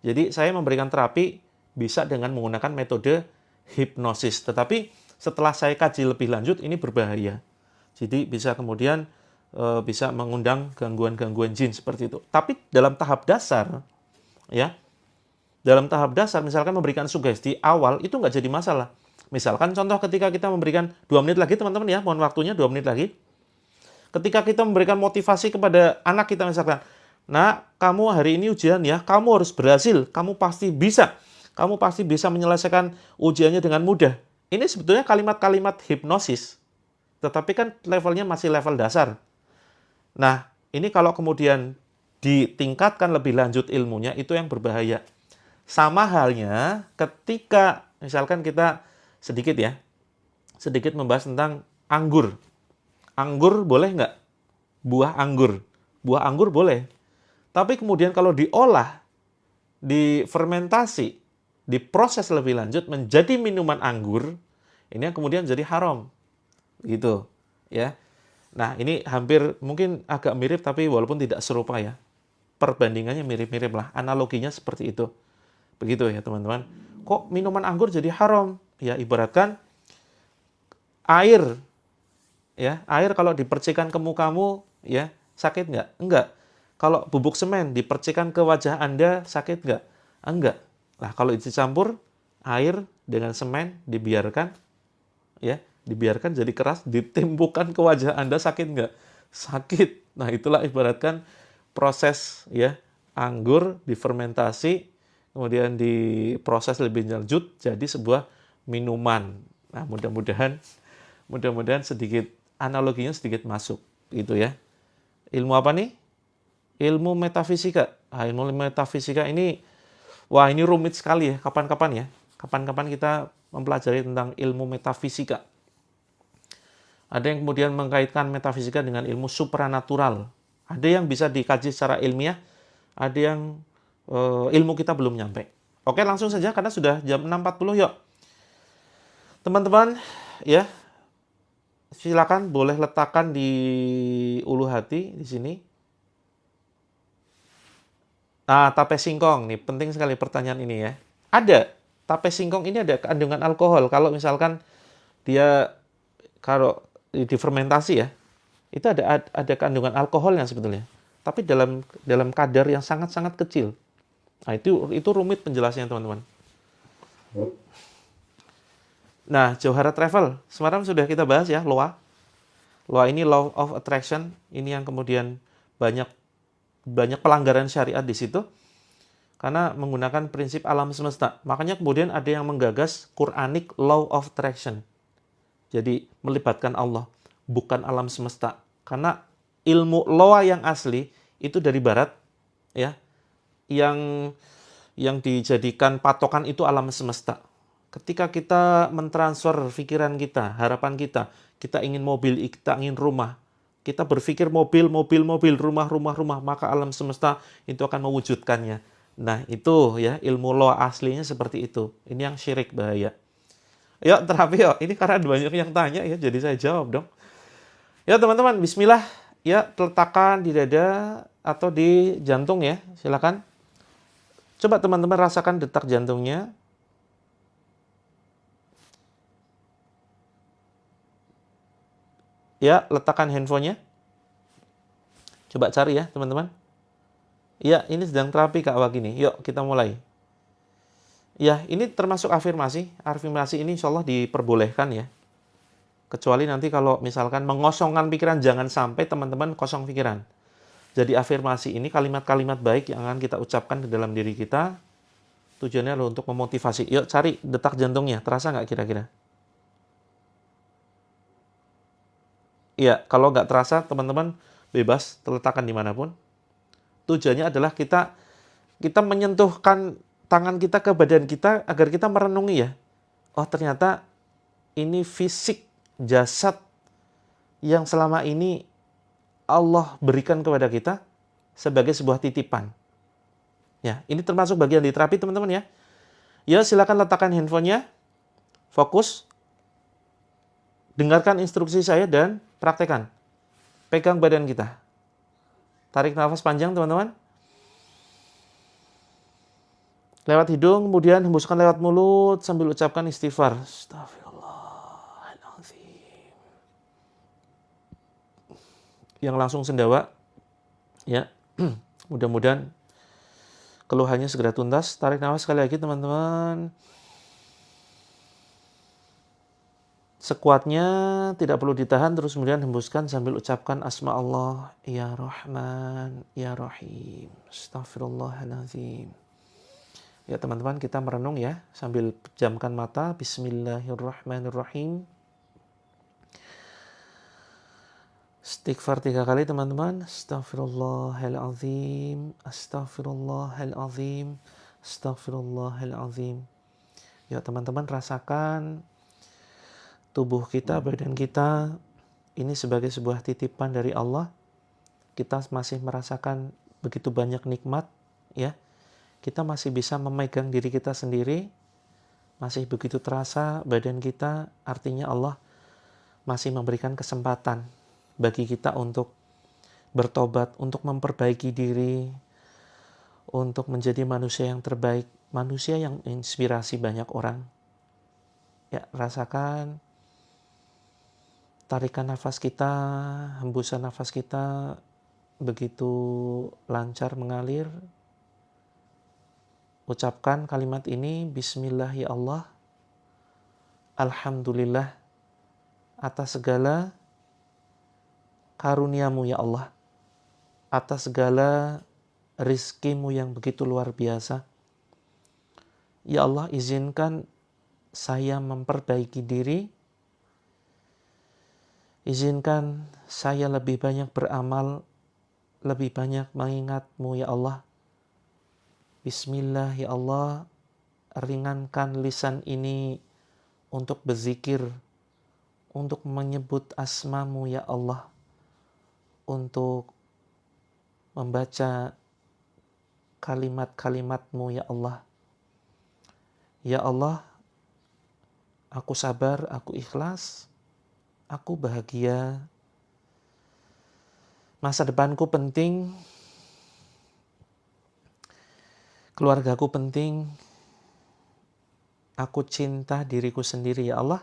Jadi, saya memberikan terapi bisa dengan menggunakan metode hipnosis. Tetapi, setelah saya kaji lebih lanjut, ini berbahaya. Jadi, bisa kemudian bisa mengundang gangguan-gangguan jin seperti itu. Tapi, dalam tahap dasar, ya, dalam tahap dasar misalkan memberikan sugesti awal itu nggak jadi masalah. Misalkan contoh ketika kita memberikan 2 menit lagi teman-teman ya, mohon waktunya 2 menit lagi. Ketika kita memberikan motivasi kepada anak kita misalkan, "Nak, kamu hari ini ujian ya, kamu harus berhasil, kamu pasti bisa. Kamu pasti bisa menyelesaikan ujiannya dengan mudah." Ini sebetulnya kalimat-kalimat hipnosis, tetapi kan levelnya masih level dasar. Nah, ini kalau kemudian ditingkatkan lebih lanjut ilmunya, itu yang berbahaya. Sama halnya ketika misalkan kita sedikit membahas tentang anggur. Anggur boleh nggak? Buah anggur. Buah anggur boleh. Tapi kemudian kalau diolah, difermentasi, diproses lebih lanjut menjadi minuman anggur, ini yang kemudian jadi haram. Gitu, ya. Nah, ini hampir mungkin agak mirip tapi walaupun tidak serupa ya. Perbandingannya mirip-mirip lah, analoginya seperti itu. Begitu ya, teman-teman. Kok minuman anggur jadi haram? Ya, ibaratkan air, ya, air kalau dipercikan ke mukamu, ya, sakit nggak? Enggak. Kalau bubuk semen dipercikan ke wajah Anda, sakit nggak? Enggak. Nah, kalau dicampur air dengan semen, dibiarkan jadi keras, ditimpukan ke wajah Anda, sakit nggak? Sakit. Nah, itulah ibaratkan proses, ya, anggur difermentasi, kemudian diproses lebih lanjut jadi sebuah minuman. Nah, mudah-mudahan sedikit analoginya sedikit masuk gitu ya. Ilmu apa nih? Ilmu metafisika. Nah, ilmu metafisika ini ini rumit sekali ya. Kapan-kapan ya. Kapan-kapan kita mempelajari tentang ilmu metafisika. Ada yang kemudian mengkaitkan metafisika dengan ilmu supranatural. Ada yang bisa dikaji secara ilmiah, ada yang ilmu kita belum nyampe. Oke, langsung saja karena sudah jam 6.40 yuk. Teman-teman, ya, silakan boleh letakkan di ulu hati di sini. Nah, tape singkong nih, penting sekali pertanyaan ini ya. Ada, tape singkong ini ada kandungan alkohol. Kalau misalkan dia difermentasi ya, itu ada kandungan alkoholnya sebetulnya. Tapi dalam kadar yang sangat-sangat kecil. Nah, itu rumit penjelasannya, teman-teman. Nah, Johara Travel, semalam sudah kita bahas ya, LOA. LOA ini Law of Attraction, ini yang kemudian banyak pelanggaran syariat di situ karena menggunakan prinsip alam semesta. Makanya kemudian ada yang menggagas Quranic Law of Attraction. Jadi melibatkan Allah, bukan alam semesta. Karena ilmu LOA yang asli itu dari barat, ya. Yang dijadikan patokan itu alam semesta. Ketika kita mentransfer pikiran kita, harapan kita ingin mobil, kita ingin rumah, kita berpikir mobil, rumah, maka alam semesta itu akan mewujudkannya. Nah, itu ya ilmu LOA aslinya seperti itu. Ini yang syirik, bahaya. Yuk, terapi yuk. Ini karena banyak yang tanya ya, jadi saya jawab dong. Ya, teman-teman, bismillah. Ya, letakkan di dada atau di jantung ya, silakan. Coba teman-teman rasakan detak jantungnya. Ya, letakkan handphonenya. Coba cari ya, teman-teman. Ya, ini sedang terapi Kak Wagini. Yuk, kita mulai. Ya, ini termasuk afirmasi. Afirmasi ini insya Allah diperbolehkan ya. Kecuali nanti kalau misalkan mengosongkan pikiran, jangan sampai teman-teman kosong pikiran. Jadi afirmasi ini kalimat-kalimat baik yang akan kita ucapkan di dalam diri kita. Tujuannya adalah untuk memotivasi. Yuk, cari detak jantungnya. Terasa nggak kira-kira? Iya, kalau nggak terasa, teman-teman bebas terletakkan dimanapun. Tujuannya adalah kita menyentuhkan tangan kita ke badan kita agar kita merenungi ya. Oh, ternyata ini fisik jasad yang selama ini Allah berikan kepada kita sebagai sebuah titipan. Ya, ini termasuk bagian di terapi, teman-teman ya. Ya, silakan letakkan handphonenya. Fokus. Dengarkan instruksi saya dan praktekkan. Pegang badan kita. Tarik nafas panjang, teman-teman. Lewat hidung, kemudian hembuskan lewat mulut sambil ucapkan istighfar. Astagfirullahaladzim. Yang langsung sendawa. Ya, mudah-mudahan keluhannya segera tuntas. Tarik nafas sekali lagi, teman-teman. Sekuatnya, tidak perlu ditahan, terus kemudian hembuskan sambil ucapkan asma Allah, Ya Rahman, Ya Rahim. Astaghfirullahaladzim. Ya teman-teman, kita merenung ya sambil pejamkan mata. Bismillahirrahmanirrahim. Istighfar 3 kali teman-teman. Astaghfirullahaladzim, Astaghfirullahaladzim, Astaghfirullahaladzim. Ya teman-teman, rasakan tubuh kita, badan kita ini sebagai sebuah titipan dari Allah. Kita masih merasakan begitu banyak nikmat ya. Kita masih bisa memegang diri kita sendiri, masih begitu terasa badan kita, artinya Allah masih memberikan kesempatan bagi kita untuk bertobat, untuk memperbaiki diri, untuk menjadi manusia yang terbaik, manusia yang inspirasi banyak orang. Ya, rasakan tarikan nafas kita, hembusan nafas kita begitu lancar mengalir. Ucapkan kalimat ini, Bismillah ya Allah, Alhamdulillah atas segala karuniamu ya Allah, atas segala rizkimu yang begitu luar biasa. Ya Allah, izinkan saya memperbaiki diri, izinkan saya lebih banyak beramal, lebih banyak mengingat-Mu ya Allah. Bismillah ya Allah, ringankan lisan ini untuk berzikir, untuk menyebut asma-Mu ya Allah, untuk membaca kalimat-kalimat-Mu ya Allah. Ya Allah, aku sabar, aku ikhlas, aku bahagia. Masa depanku penting, keluargaku penting, aku cinta diriku sendiri ya Allah.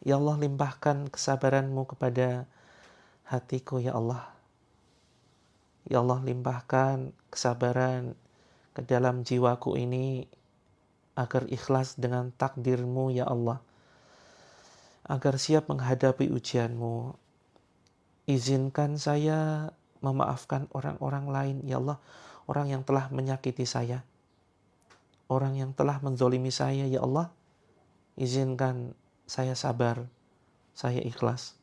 Ya Allah, limpahkan kesabaran-Mu kepada hatiku ya Allah. Ya Allah, limpahkan kesabaran ke dalam jiwaku ini agar ikhlas dengan takdir-Mu ya Allah, agar siap menghadapi ujian-Mu. Izinkan saya memaafkan orang-orang lain ya Allah, orang yang telah menyakiti saya, orang yang telah menzolimi saya ya Allah. Izinkan saya sabar, saya ikhlas.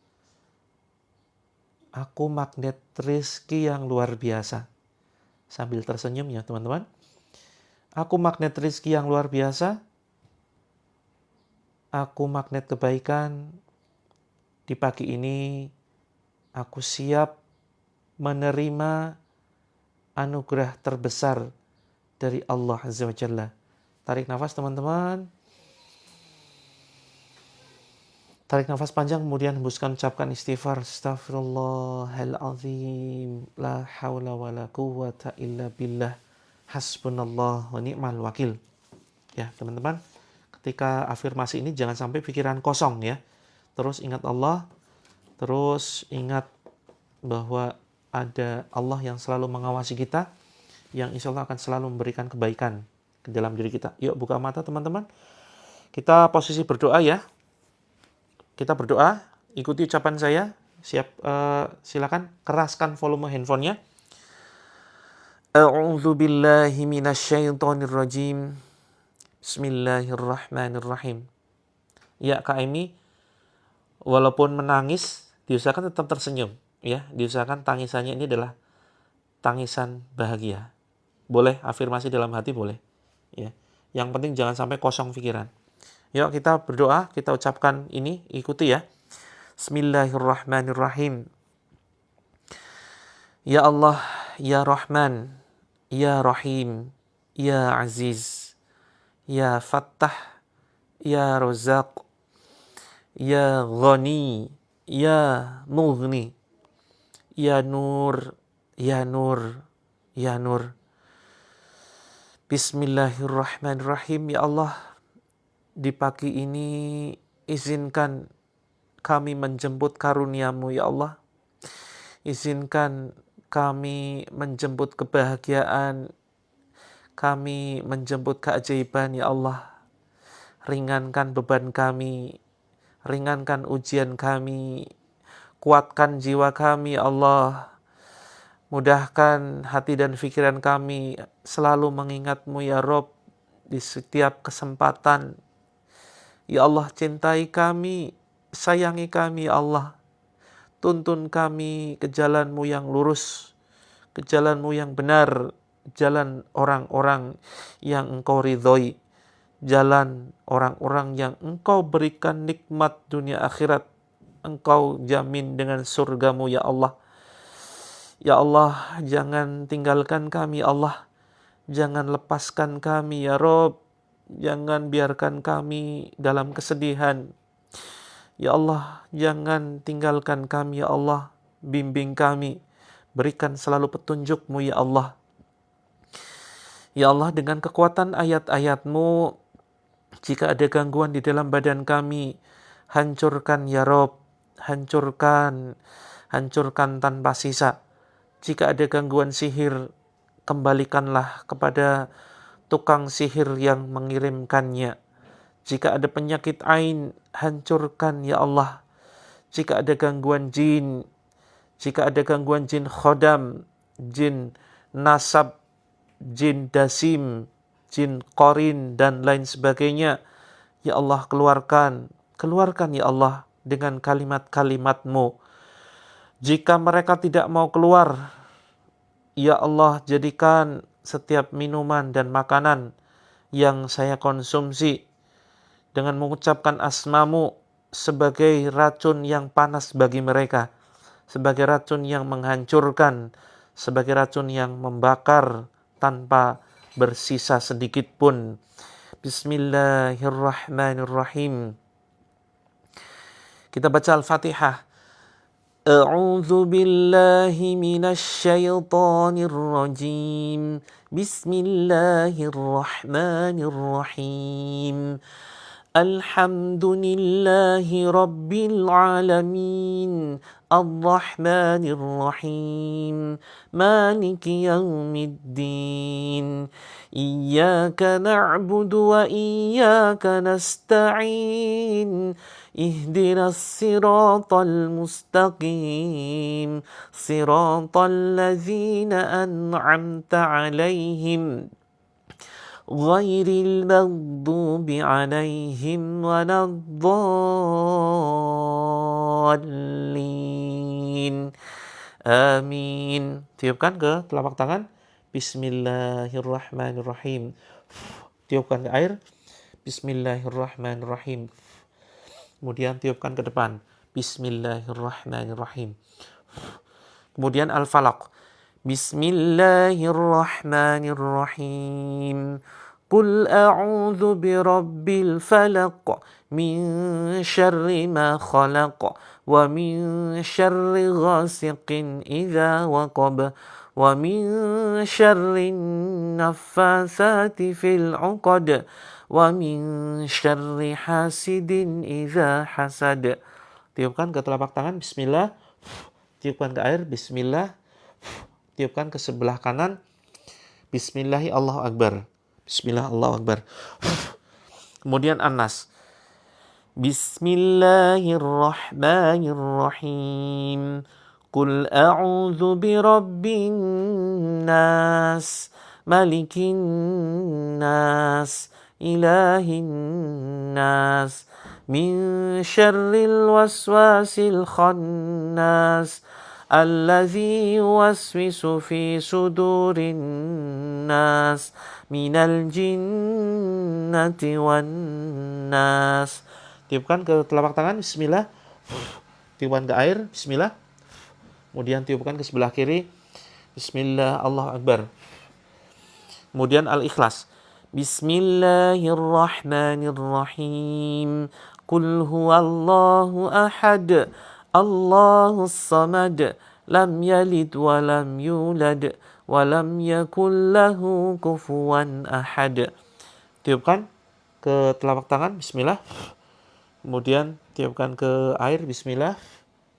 Aku magnet rezeki yang luar biasa. Sambil tersenyum ya teman-teman. Aku magnet rezeki yang luar biasa. Aku magnet kebaikan. Di pagi ini aku siap menerima anugerah terbesar dari Allah Azza wa Jalla. Tarik nafas teman-teman. Tarik nafas panjang, kemudian hembuskan, ucapkan istighfar. Astaghfirullahaladzim. La hawla wa la quwwata illa billah. Hasbunallah wa ni'mal wakil. Ya teman-teman, ketika afirmasi ini jangan sampai pikiran kosong ya. Terus ingat Allah, terus ingat bahwa ada Allah yang selalu mengawasi kita, yang insya Allah akan selalu memberikan kebaikan ke dalam diri kita. Yuk buka mata teman-teman. Kita posisi berdoa ya. Kita berdoa, ikuti ucapan saya. Silakan keraskan volume handphonenya. A'udzu billahi minasyaitonir rajim. Bismillahirrahmanirrahim. Ya Kak Emi, walaupun menangis, diusahakan tetap tersenyum. Ya, diusahakan tangisannya ini adalah tangisan bahagia. Boleh afirmasi dalam hati, boleh. Ya, yang penting jangan sampai kosong pikiran. Yuk kita berdoa, kita ucapkan ini, ikuti ya. Bismillahirrahmanirrahim. Ya Allah, Ya Rahman, Ya Rahim, Ya Aziz, Ya Fattah, Ya Razaq, Ya Ghani, Ya Mughni, Ya Nur, Ya Nur, Ya Nur. Bismillahirrahmanirrahim. Ya Allah, di pagi ini izinkan kami menjemput karunia-Mu ya Allah. Izinkan kami menjemput kebahagiaan, kami menjemput keajaiban ya Allah. Ringankan beban kami, ringankan ujian kami, kuatkan jiwa kami ya Allah, mudahkan hati dan pikiran kami selalu mengingat-Mu ya Rob di setiap kesempatan. Ya Allah, cintai kami, sayangi kami ya Allah, tuntun kami ke jalan-Mu yang lurus, ke jalan-Mu yang benar, jalan orang-orang yang Engkau ridhoi, jalan orang-orang yang Engkau berikan nikmat dunia akhirat, Engkau jamin dengan surga-Mu ya Allah. Ya Allah, jangan tinggalkan kami ya Allah, jangan lepaskan kami ya Rob, jangan biarkan kami dalam kesedihan. Ya Allah, jangan tinggalkan kami ya Allah, bimbing kami, berikan selalu petunjuk-Mu ya Allah. Ya Allah, dengan kekuatan ayat-ayat-Mu, jika ada gangguan di dalam badan kami, hancurkan ya Rob, hancurkan tanpa sisa. Jika ada gangguan sihir, kembalikanlah kepada tukang sihir yang mengirimkannya. Jika ada penyakit ain, hancurkan ya Allah. Jika ada gangguan jin, jin khodam, jin nasab, jin dasim, jin korin, dan lain sebagainya, ya Allah, keluarkan ya Allah dengan kalimat-kalimat-Mu. Jika mereka tidak mau keluar, ya Allah, jadikan setiap minuman dan makanan yang saya konsumsi dengan mengucapkan asma-Mu sebagai racun yang panas bagi mereka, sebagai racun yang menghancurkan, sebagai racun yang membakar tanpa bersisa sedikit pun. Bismillahirrahmanirrahim. Kita baca Al-Fatihah. A'udzu billahi minasy syaithanir rajim. Bismillahirrahmanirrahim. Alhamdulillahi rabbil alamin. Ar-Rahmanir Rahim. Maliki yaumiddin. Iyyaka na'budu wa iyyaka nasta'in. Ihdinas siratal mustaqim. Siratal ladzina an'amta 'alaihim. Ghairil maghdubi 'alaihim waladdallin. Amin. Tiupkan ke telapak tangan. Bismillahirrahmanirrahim. Tiupkan ke air. Bismillahirrahmanirrahim. Kemudian tiupkan ke depan. Bismillahirrahmanirrahim. Kemudian Al-Falaq. Bismillahirrahmanirrahim. Qul a'udzu birabbil falaq min syarri ma khalaq wa min syarri ghasiqin idza waqab wa min syarri naffatsati fil 'uqad wa min syarri hasidin idza hasad. Tiupkan ke telapak tangan. Bismillah. Tiupkan ke air. Bismillah. Tiupkan ke sebelah kanan. Bismillahi Allahu Akbar. Bismillah Allahu Akbar. Kemudian An-Nas. Bismillahirrahmanirrahim. Qul a'udzu birabbin nas, malikin nas, ilahin nas, min syarril waswasil khannas, alladzi yuwaswisu fi sudurin nas, minal jinnati wan nas. Tiupkan ke telapak tangan. Bismillah. Tiupkan ke air. Bismillah. Kemudian tiupkan ke sebelah kiri. Bismillah, Allahu Akbar. Kemudian Al-Ikhlas. Bismillahirrahmanirrahim. Qul huwallahu ahad. Allahus samad. Lam yalid wa lam yulad. Wa lam yakul lahu kufuwan ahad. Tiupkan ke telapak tangan. Bismillah. Kemudian tiupkan ke air. Bismillah.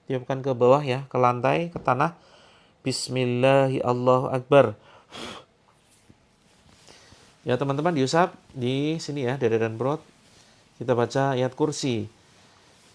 Tiupkan ke bawah ya, ke lantai, ke tanah. Bismillahi Allahu Akbar. Ya teman-teman, diusap di sini ya, dada dan perut. Kita baca ayat kursi.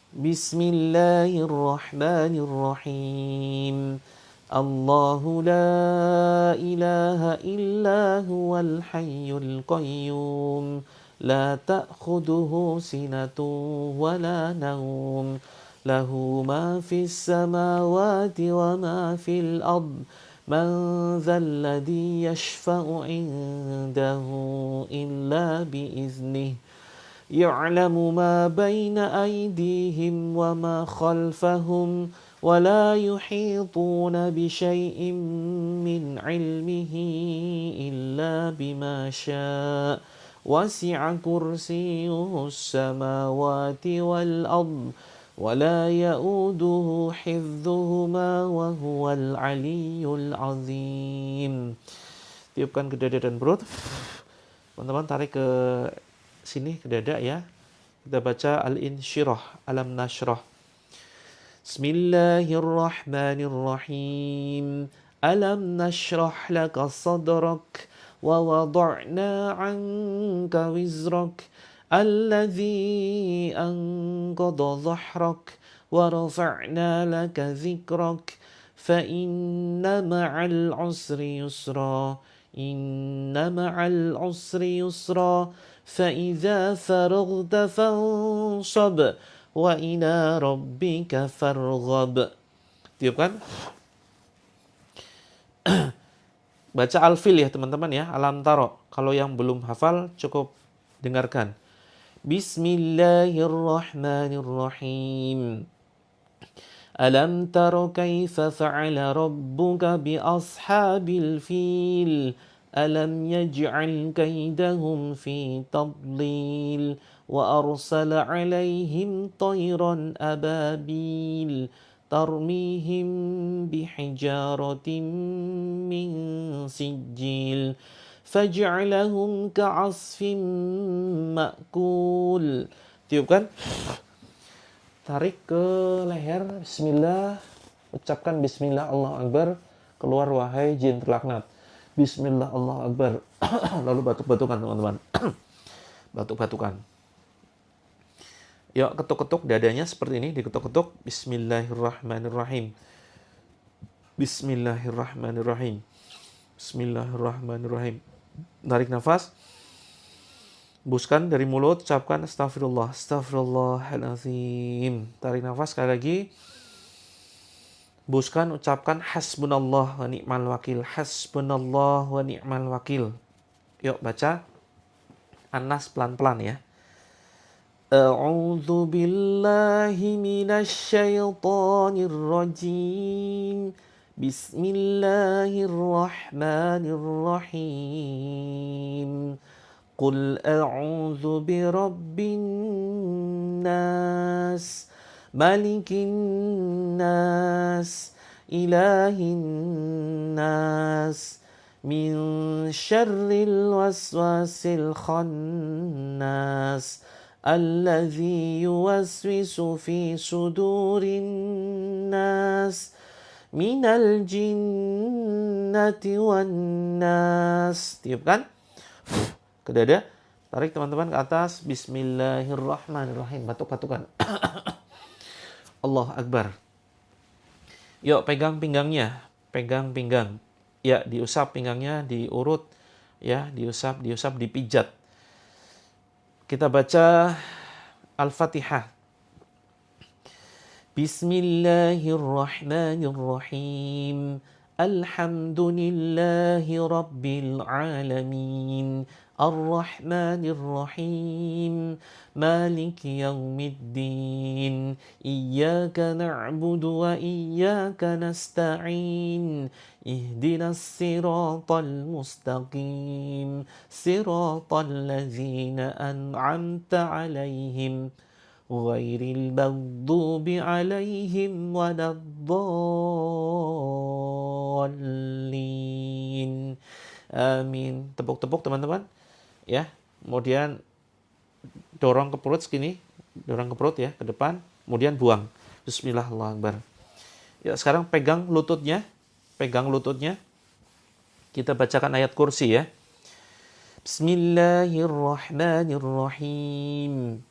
Bismillahirrahmanirrahim. Allahu la ilaha illa huwal hayyul qayyum. La ta'khuduhu sinatun wa la nawm. Lahu ma fis samawati wa ma fil ard. Man dhal ladzi yashfa'u 'indahu illa biiznih. Ya'lamu ma baina aydihim wa ma khalfahum. ولا يحيطون بشيء من علمه إلا بما شاء وسع كرسيه السماوات والأرض ولا يؤوده حفظهما وهو العلي العظيم. Tiupkan ke dada dan perut. Teman-teman tarik ke sini ke dada ya. Kita baca Al-Insyirah, Alam Nashrah. Bismillahirrahmanirrahim. Alam nashrah laka sadrak wa wada'na 'anka wizrak alladhi anqadha dhahrak wa rafa'na laka dhikrak fa inna ma'al usri yusra inna ma'al usri yusra fa idza faraghta fansab wa ila rabbika farghab. Tiupkan. Baca Al-Fil ya teman-teman ya, Alam Taro. Kalau yang belum hafal cukup dengarkan. Bismillahirrahmanirrahim. Alam taro kaifa fa'ala rabbuka bi ashabil fil. Alam yaj'al kaidahum fi tadlil. وأرسل عليهم طيرا أبابيل ترميهم بحجارة من سجيل فجعلهم كعصف مأكول. Tiupkan. Tarik ke leher. Bismillah. Ucapkan Bismillah, Allah Akbar. Keluar wahai jin terlaknat. Bismillah, Allah Akbar. Lalu batuk-batukan teman-teman. Batuk-batukan. Yuk ketuk-ketuk dadanya seperti ini, diketuk-ketuk. Bismillahirrahmanirrahim. Bismillahirrahmanirrahim. Bismillahirrahmanirrahim. Tarik nafas. Hembuskan dari mulut, ucapkan astagfirullah, astagfirullahalazim. Tarik nafas sekali lagi. Hembuskan, ucapkan hasbunallah wa ni'mal wakil, hasbunallah wa ni'mal wakil. Yuk baca An-Nas pelan-pelan ya. A'udzu billahi minasy syaithanir rajim. Bismillahirrahmanirrahim. Qul a'udzu birabbin nas, malikin nas, ilahin nas, min syarril waswasil khannas, alladzi yuwaswisu fi sudurin nas, minal jinnati wan nas. Tiupkan ke dada. Tarik teman-teman ke atas. Bismillahirrahmanirrahim. Batuk-batukan. Allah Akbar. Yuk pegang pinggangnya. Pegang pinggang. Ya, diusap pinggangnya, diurut. Ya, diusap, dipijat. Kita baca Al-Fatihah. Bismillahirrahmanirrahim. Alhamdulillahi rabbil alamin. Ar-Rahmanir-Rahim. Maliki yaumiddin. Iyyaka na'budu wa iyyaka nasta'in. Ihdinas siratal mustaqim. Siratal ladzina an'amta 'alaihim ghairil maghdubi 'alaihim waladdallin. Amin. Tepuk-tepuk teman-teman. Ya, kemudian dorong ke perut segini, dorong ke perut ya, ke depan, kemudian buang. Bismillahirrahmanirrahim. Ya, sekarang pegang lututnya, Kita bacakan ayat kursi ya. Bismillahirrahmanirrahim.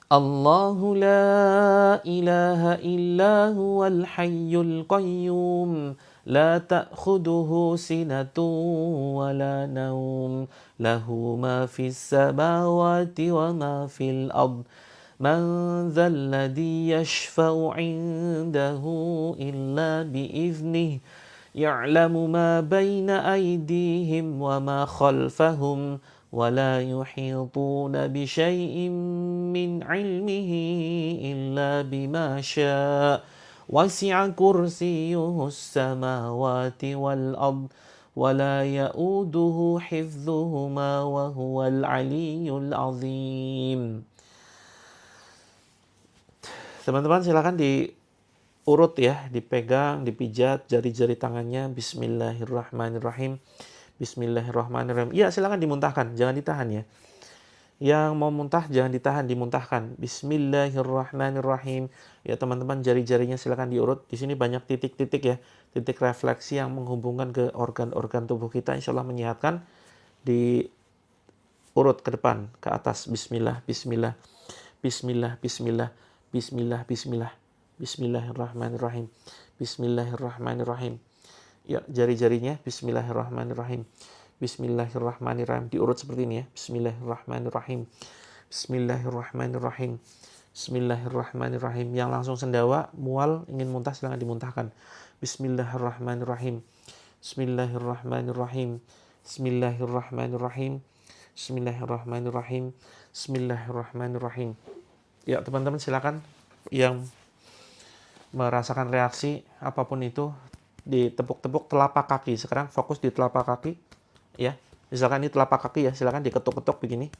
Allahu la ilaha illa huwal hayyul qayyum la ta'khuduhu sinatun wa la naum lahu ma fis samawati wa ma fil ard man dhal ladzi yashfa'u 'indahu illa bi'iznihi ya'lamu ma baina aydihim wa ma khalfahum ولا يحيطون بشيء من علمه إلا بما شاء وسع كرسيه السماوات والأرض ولا يؤوده حفظهما وهو العلي العظيم. Teman-teman silakan diurut ya, dipegang, dipijat jari-jari tangannya. Bismillahirrahmanirrahim. Bismillahirrahmanirrahim. Ya, silakan dimuntahkan, jangan ditahan ya. Yang mau muntah jangan ditahan, dimuntahkan. Bismillahirrahmanirrahim. Ya, teman-teman jari-jarinya silakan diurut. Di sini banyak titik-titik ya, titik refleksi yang menghubungkan ke organ-organ tubuh kita. Insya Allah menyehatkan. Diurut ke depan, ke atas. Bismillah, Bismillah, Bismillah, Bismillah, Bismillah, Bismillah, Bismillahirrahmanirrahim, Bismillahirrahmanirrahim. Ya, jari-jarinya Bismillahirrahmanirrahim. Bismillahirrahmanirrahim. Diurut seperti ini ya. Bismillahirrahmanirrahim. Bismillahirrahmanirrahim. Bismillahirrahmanirrahim. Yang langsung sendawa, mual, ingin muntah silakan dimuntahkan. Bismillahirrahmanirrahim. Bismillahirrahmanirrahim. Bismillahirrahmanirrahim. Bismillahirrahmanirrahim. Bismillahirrahmanirrahim. Ya, teman-teman silakan yang merasakan reaksi apapun itu ditepuk-tepuk telapak kaki. Sekarang fokus di telapak kaki ya. Misalkan ini telapak kaki ya, silakan diketuk-ketuk begini.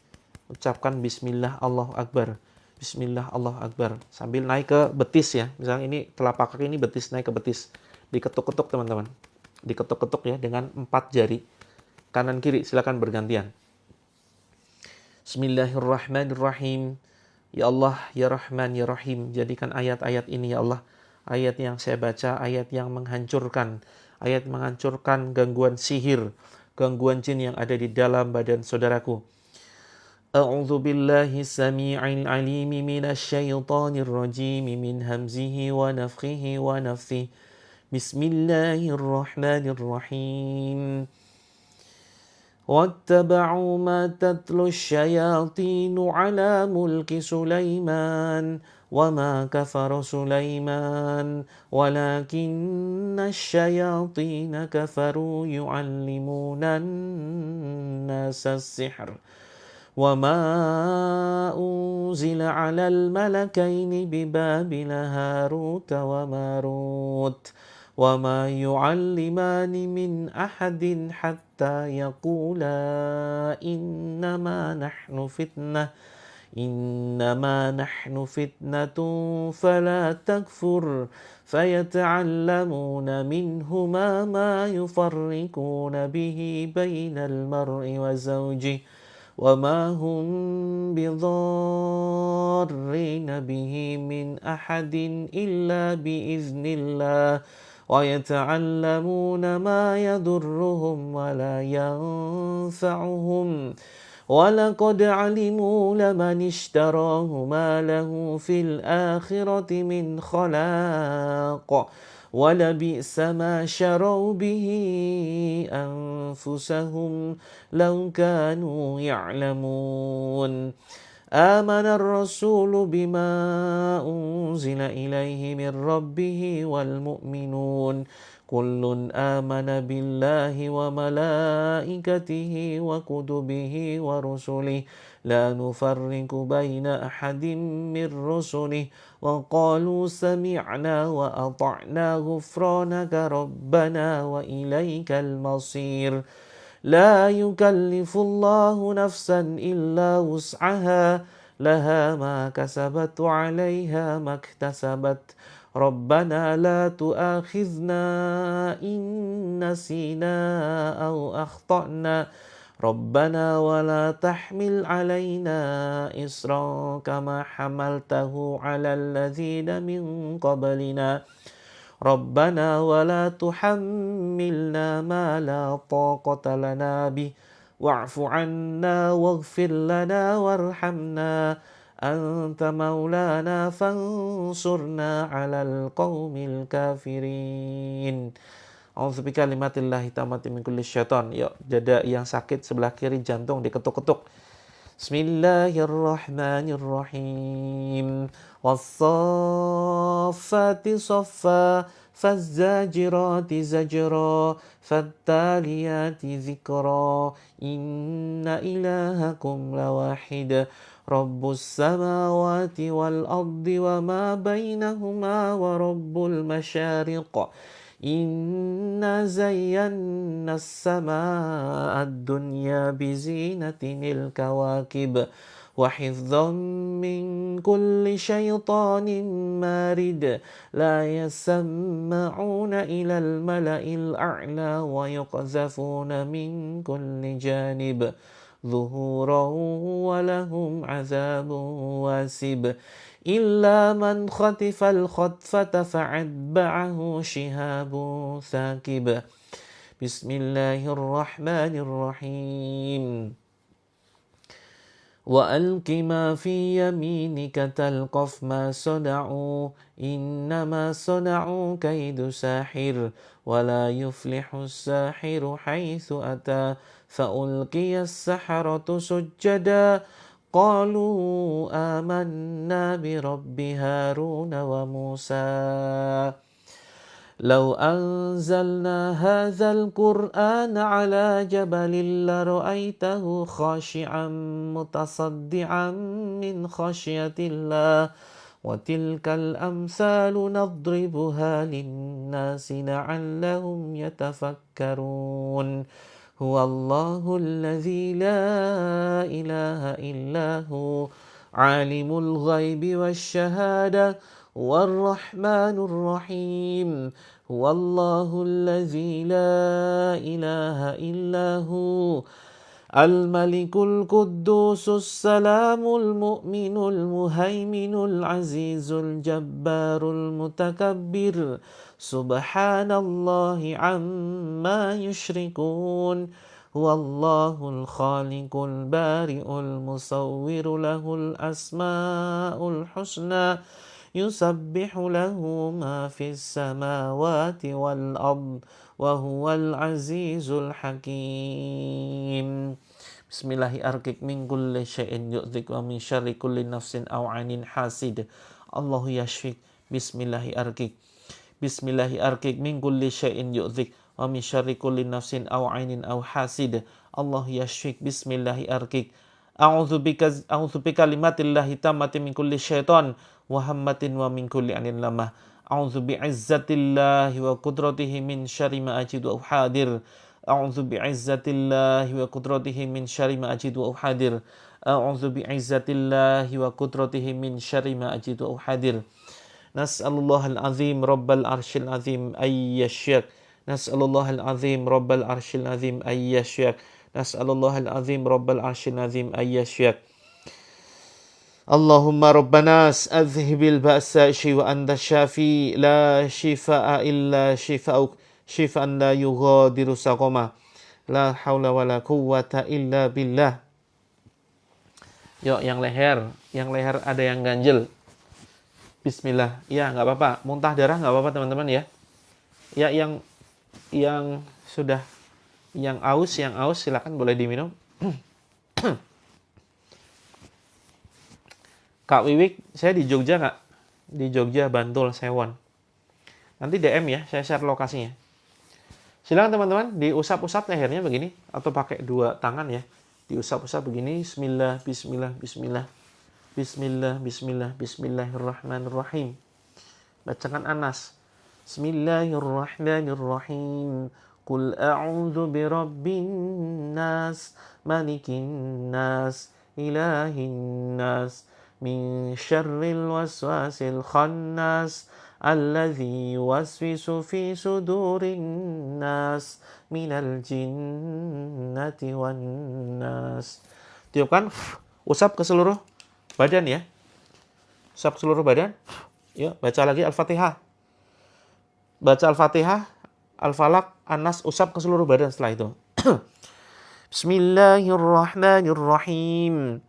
Ucapkan bismillah Allahu akbar. Bismillah Allahu akbar sambil naik ke betis ya. Misalnya ini telapak kaki, ini betis, naik ke betis. Diketuk-ketuk teman-teman. Diketuk-ketuk ya dengan 4 jari. Kanan kiri silakan bergantian. Bismillahirrahmanirrahim. Ya Allah, ya Rahman, ya Rahim, jadikan ayat-ayat ini ya Allah ayat yang saya baca, ayat yang menghancurkan gangguan sihir, gangguan jin yang ada di dalam badan saudaraku. A'udzu billahi samii'il 'aliim minasy syaithaanir rajiim min hamzihi wa nafthihi wa nafthihi. Bismillahirrahmanirrahim. واتبعوا ما تتلو الشياطين على ملك سليمان وما كفر سليمان ولكن الشياطين كفروا يعلمون الناس السحر وما أنزل على الملكين ببابل هاروت وماروت وما يعلمان من أحد حتى يقولا إنما نحن فتنة فلا تكفر فيتعلمون منهما ما يفرقون به بين المرء وزوجه وما هم بضارين به من أحد إلا بإذن الله ويتعلمون ما يضرهم ولا ينفعهم ولقد علموا لمن اشتراه ما له في الآخرة من خلاق ولبئس ما شروا به أنفسهم لو كانوا يعلمون آمن الرسول بما أنزل إليه من ربه والمؤمنون كل آمن بالله وملائكته وكتبه ورسله لا نفرق بين أحد من رسله وقالوا سمعنا وأطعنا غفرانك ربنا وإليك المصير لا يكلف الله نفسا إلا وسعها لها ما كسبت وعليها ما اكتسبت ربنا لا تؤاخذنا إن نسينا أو أخطأنا ربنا ولا تحمل علينا إصرا كما حملته على الذين من قبلنا ربنا ولا تحملنا ما لا طاقة لنا به واعف عنا واغفر لنا وارحمنا أنت مولانا فانصرنا على القوم الكافرين. A'udzu bikalimatillahi tammati min kulli syaitan. Yuk, dada yang sakit sebelah kiri jantung diketuk-ketuk. Bismillahirrahmanirrahim. Was-saffati saffa, faz-zajirati zajra, fattaliyati zikra. Inna ilahakum lawahid. Rabbus samawati wal ardi wa ma bainahuma wa rabbul masyariq. Inna zayyana as-samaa'a ad-dunya bizinatil kawakib wa hifdhan min kulli syaitanin marid la yasma'una ilal mala'il a'la wa yuqzafuna min kulli janib zuhuran wa lahum 'adzabun wasib. إلا من خطف الخطفة فأتبعه شهاب ثاقب. بسم الله الرحمن الرحيم. وألق ما في يمينك تلقف ما صنعوا إنما صنعوا كيد ساحر ولا يفلح الساحر حيث أتى فألقي السحرة سجدا قالوا آمنا برب هارون وموسى لو أنزلنا هذا القرآن على جبل لرأيته خاشعا متصدعا من خشية الله وتلك الأمثال نضربها للناس لعلهم يتفكرون. هو الله الذي لا إله إلا هو عالم الغيب والشهادة والرحمن الرحيم. هو الله الذي لا إله إلا هو الملك القدوس السلام المؤمن المهيمن العزيز الجبار المتكبر سبحان الله عما يشركون. هو الله الخالق البارئ المصور له الأسماء الحسنى يسبح له ما في السماوات والأرض وهو العزيز الحكيم. Bismillahi arkik min kulli syai'in yu'dhik wa min syarri kulli nafsin aw 'ainin hasid. Allahu yashfik. Bismillahi arkik. Bismillahi arkik min kulli syai'in yu'dhik wa min syarri kulli nafsin aw 'ainin aw hasid. Allahu yashfik. Bismillahi arkik. A'udzu bika kalimatillahi tammati min kulli syaitan wa hammatin wa min kulli anin lamah. A'udzu bi'izzatillahi wa qudratihi min syarri ma ajidu aw hadir. A'udzu bi'izzatillahi wa qudratihi min syarri ma ajidu aw hadir. A'udzu bi'izzatillahi wa qudratihi min syarri ma ajidu aw hadir. Nas'alullahal azim rabbal arsyil azim ayyashyak. Nas'alullahal azim rabbal arsyil azim ayyashyak. Nas'alullahal azim rabbal arsyil azim ayyashyak. Allahumma rabbanas azhibil ba'sa wa anta syafi la shifaa illa shifauk shifaan la yughadiru saqama la haula wala quwwata illa billah. Yuk yang leher ada yang ganjel. Bismillah. Ya nggak apa-apa, muntah darah nggak apa-apa teman-teman ya. Ya yang sudah yang aus silakan boleh diminum. Kak Wiwik, saya di Jogja Kak. Di Jogja, Bantul, Sewon. Nanti DM ya, saya share lokasinya. Silakan teman-teman, diusap-usap lehernya begini. Atau pakai dua tangan ya. Diusap-usap begini. Bismillah, bismillah, bismillah. Bismillah, bismillah, bismillahirrahmanirrahim. Bacakan Anas. Bismillahirrahmanirrahim. Qul a'udzu birabbin nas, malikin nas, ilahin nas. Min syarril waswasil khannas alladzi yuwaswisu fi sudurin nas minal jinnati wan nas. Tiupkan, usap ke seluruh badan ya. Usap ke seluruh badan. Yuk, baca lagi Al-Fatihah. Baca Al-Fatihah, Al-Falaq, An-Nas, usap ke seluruh badan setelah itu. Bismillahirrahmanirrahim.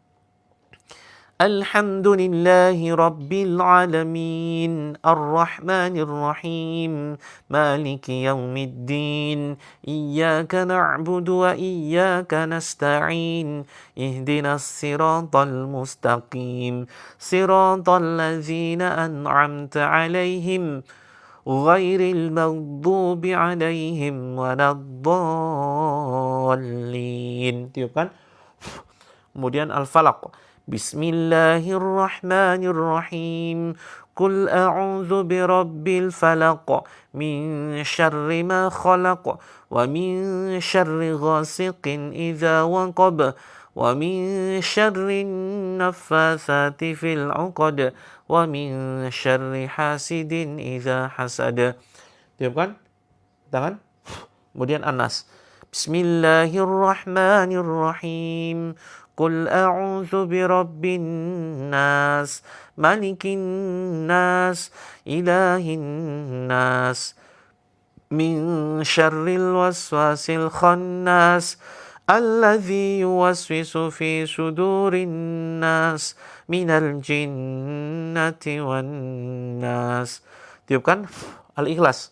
Alhamdulillahi Rabbil Alamin Ar-Rahmanir Rahim Maliki Yawmiddin Iyyaka na'budu wa iyyaka nasta'in Ihdinas siratal mustaqim Siratal ladzina an'amta alaihim Ghairil maghdubi alaihim waladdallin. Tiupkan. Kemudian Al-Falaq. Bismillahirrahmanirrahim. Qul a'udzu birabbil falaq min syarri ma khalaq wa min syarri ghasiqin idza waqab wa min syarri naffatsati fil 'uqad wa min syarri hasidin idza hasad. Tiupkan tangan. Kemudian An-Nas. Bismillahirrahmanirrahim. Qul a'udzu birabbin nas, malikin nas, ilahin nas, min syarril waswasil khannas, alladzi yuwaswisu fi sudurin nas, minal jinnati wan nas. Tiupkan Al-Ikhlas.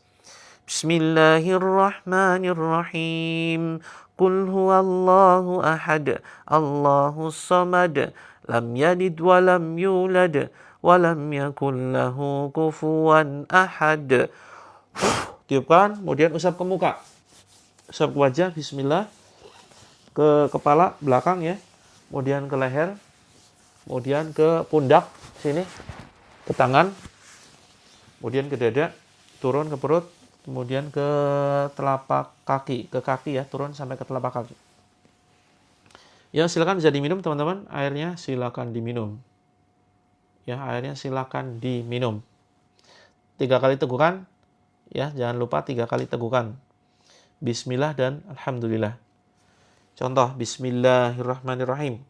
Bismillahirrahmanirrahim. Qul huwallahu ahad, Allahus samad, lam yalid wa lam yulad, wa lam yakul lahu kufuwan ahad. Tiupkan, kemudian usap ke muka. Usap ke wajah, bismillah. Ke kepala, belakang ya. Kemudian ke leher. Kemudian ke pundak, sini. Ke tangan. Kemudian ke dada, turun ke perut. Kemudian ke telapak kaki, ke kaki ya, turun sampai ke telapak kaki. Ya, silakan bisa diminum teman-teman. Airnya silakan diminum. Ya, airnya silakan diminum. 3 kali tegukan. Ya, jangan lupa 3 kali tegukan. Bismillah dan Alhamdulillah. Contoh, Bismillahirrahmanirrahim.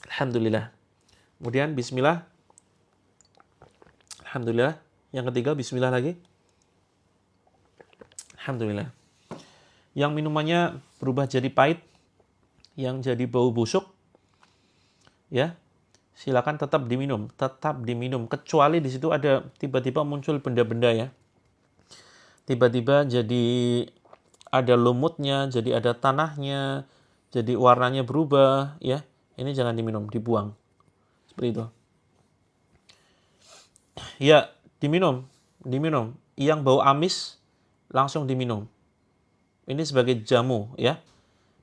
Alhamdulillah. Kemudian Bismillah. Alhamdulillah. Yang ketiga, bismillah lagi. Alhamdulillah. Yang minumannya berubah jadi pahit, yang jadi bau busuk, ya, silakan tetap diminum. Kecuali di situ ada tiba-tiba muncul benda-benda ya. Tiba-tiba jadi ada lumutnya, jadi ada tanahnya, jadi warnanya berubah, ya. Ini jangan diminum, dibuang. Seperti itu. Ya, diminum. Yang bau amis langsung diminum. Ini sebagai jamu ya.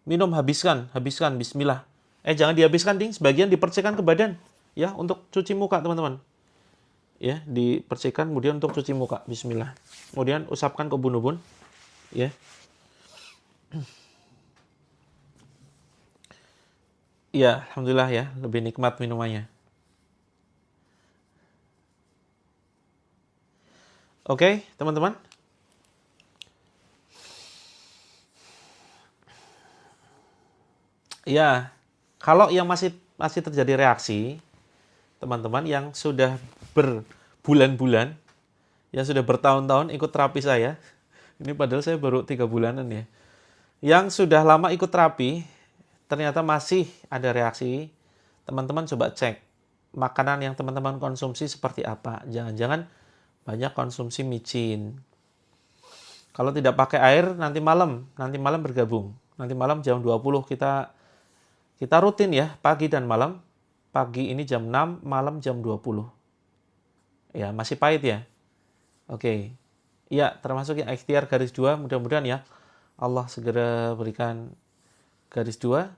Minum, habiskan, bismillah. Jangan dihabiskan, ding, sebagian dipercikan ke badan ya untuk cuci muka, teman-teman. Ya, dipercikan kemudian untuk cuci muka, bismillah. Kemudian usapkan ke ubun-ubun ya. Ya, alhamdulillah ya, lebih nikmat minumannya. Oke, teman-teman. Ya, kalau yang masih terjadi reaksi, teman-teman yang sudah berbulan-bulan, yang sudah bertahun-tahun ikut terapi saya, ini padahal saya baru 3 bulanan ya. Yang sudah lama ikut terapi, ternyata masih ada reaksi, teman-teman coba cek makanan yang teman-teman konsumsi seperti apa. Jangan-jangan banyak konsumsi micin. Kalau tidak pakai air, nanti malam bergabung. Nanti malam jam 20 kita rutin ya, pagi dan malam. Pagi ini jam 6, malam jam 20. Ya, masih pahit ya. Oke. Ya, termasuk yang ikhtiar garis 2, mudah-mudahan ya Allah segera berikan garis 2.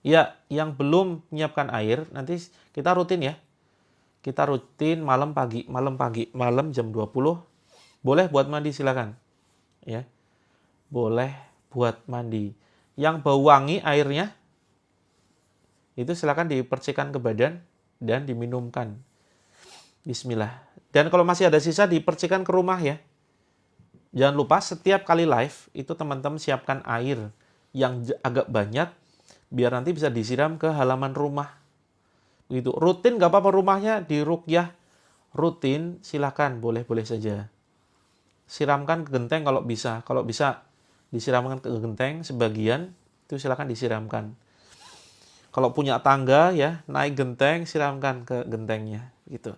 Ya, yang belum menyiapkan air, nanti kita rutin ya. Kita rutin malam jam 20. Boleh buat mandi silakan. Ya. Boleh buat mandi. Yang bau wangi airnya itu silakan dipercikan ke badan dan diminumkan. Bismillah. Dan kalau masih ada sisa dipercikan ke rumah ya. Jangan lupa setiap kali live itu teman-teman siapkan air yang agak banyak biar nanti bisa disiram ke halaman rumah. Begitu. Rutin nggak apa-apa rumahnya diruqyah. Rutin silakan, boleh-boleh saja. Siramkan ke genteng kalau bisa. Kalau bisa disiramkan ke genteng sebagian, itu silakan disiramkan. Kalau punya tangga ya, naik genteng, siramkan ke gentengnya gitu.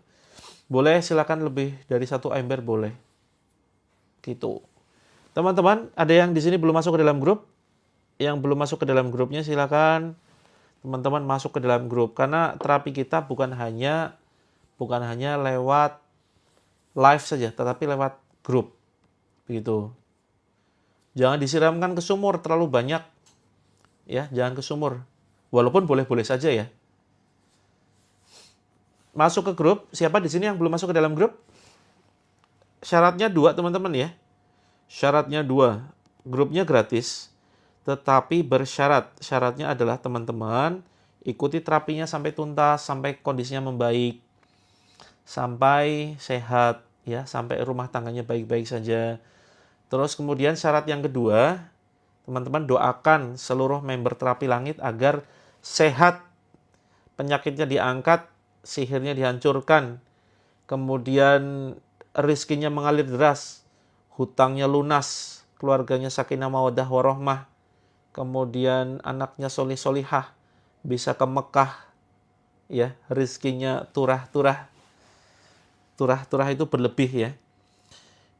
Boleh silakan lebih dari 1 ember boleh. Gitu. Teman-teman, ada yang di sini belum masuk ke dalam grup? Yang belum masuk ke dalam grupnya silakan teman-teman masuk ke dalam grup, karena terapi kita bukan hanya lewat live saja, tetapi lewat grup. Begitu. Jangan disiramkan ke sumur terlalu banyak. Ya, jangan ke sumur. Walaupun boleh-boleh saja ya. Masuk ke grup, siapa di sini yang belum masuk ke dalam grup? Syaratnya 2, teman-teman ya. Syaratnya 2. Grupnya gratis, tetapi bersyarat. Syaratnya adalah teman-teman ikuti terapinya sampai tuntas, sampai kondisinya membaik, sampai sehat, ya, sampai rumah tangganya baik-baik saja. Terus kemudian syarat yang kedua, teman-teman doakan seluruh member terapi langit agar sehat, penyakitnya diangkat, sihirnya dihancurkan, kemudian rizkinya mengalir deras, hutangnya lunas, keluarganya sakinah mawaddah warahmah, kemudian anaknya solih-solihah, bisa ke Mekah, ya, rizkinya turah-turah. Turah-turah itu berlebih ya.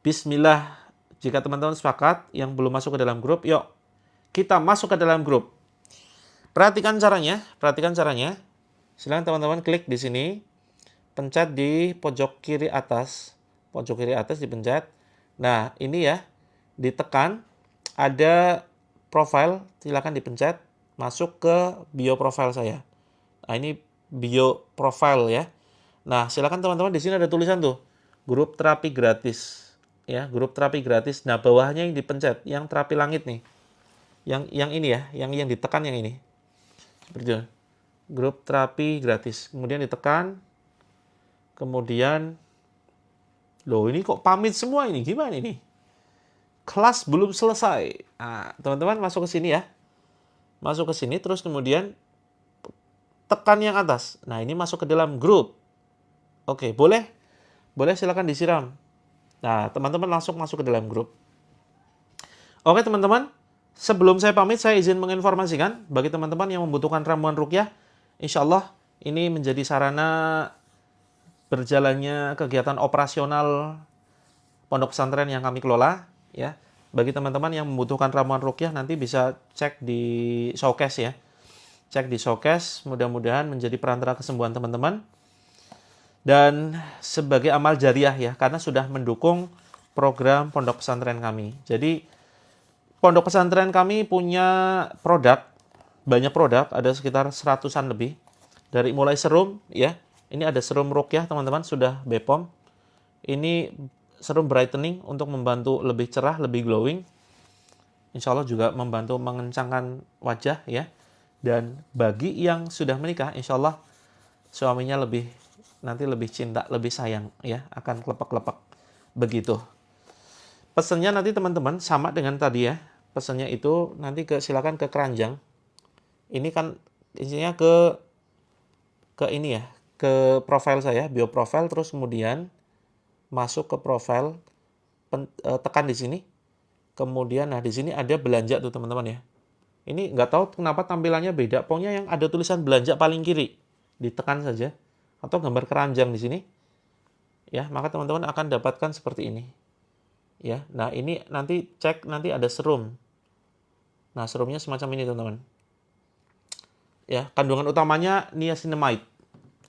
Bismillah. Jika teman-teman sepakat, yang belum masuk ke dalam grup, yuk kita masuk ke dalam grup. Perhatikan caranya, Silakan teman-teman klik di sini, pencet di pojok kiri atas dipencet. Nah, ini ya, ditekan, ada profile, silakan dipencet, masuk ke bio profile saya. Nah, ini bio profile ya. Nah, silakan teman-teman, di sini ada tulisan tuh, grup terapi gratis. Ya, grup terapi gratis. Nah, bawahnya yang dipencet, yang terapi langit nih. Yang ini ya, yang ditekan yang ini. Seperti itu. Grup terapi gratis. Kemudian ditekan. Kemudian loh, ini kok pamit semua ini? Gimana ini? Kelas belum selesai. Nah, teman-teman masuk ke sini ya. Masuk ke sini terus kemudian tekan yang atas. Nah, ini masuk ke dalam grup. Oke, boleh? Boleh, silakan disiram. Nah, teman-teman langsung masuk ke dalam grup. Oke, teman-teman. Sebelum saya pamit, saya izin menginformasikan bagi teman-teman yang membutuhkan ramuan ruqyah, insya Allah ini menjadi sarana berjalannya kegiatan operasional pondok pesantren yang kami kelola. Ya, bagi teman-teman yang membutuhkan ramuan ruqyah nanti bisa cek di showcase ya. Cek di showcase, mudah-mudahan menjadi perantara kesembuhan teman-teman. Dan sebagai amal jariah ya, karena sudah mendukung program pondok pesantren kami. Jadi pondok pesantren kami punya produk, banyak produk, ada sekitar 100-an lebih. Dari mulai serum ya, ini ada serum ruqyah teman-teman, sudah BPOM. Ini serum brightening untuk membantu lebih cerah, lebih glowing. Insya Allah juga membantu mengencangkan wajah ya. Dan bagi yang sudah menikah, insya Allah suaminya nanti lebih cinta, lebih sayang ya, akan kelepek-kelepek begitu. Pesannya nanti teman-teman sama dengan tadi ya. Pesannya itu nanti silakan ke keranjang. Ini kan isinya ke ini ya, ke profile saya, bio profile, terus kemudian masuk ke profile, tekan di sini. Kemudian nah di sini ada belanja tuh teman-teman ya. Ini nggak tahu kenapa tampilannya beda. Pokoknya yang ada tulisan belanja paling kiri, ditekan saja. Atau gambar keranjang di sini. Ya, maka teman-teman akan dapatkan seperti ini. Ya, nah ini nanti cek, nanti ada serum. Nah, serumnya semacam ini teman-teman. Ya, kandungan utamanya niacinamide.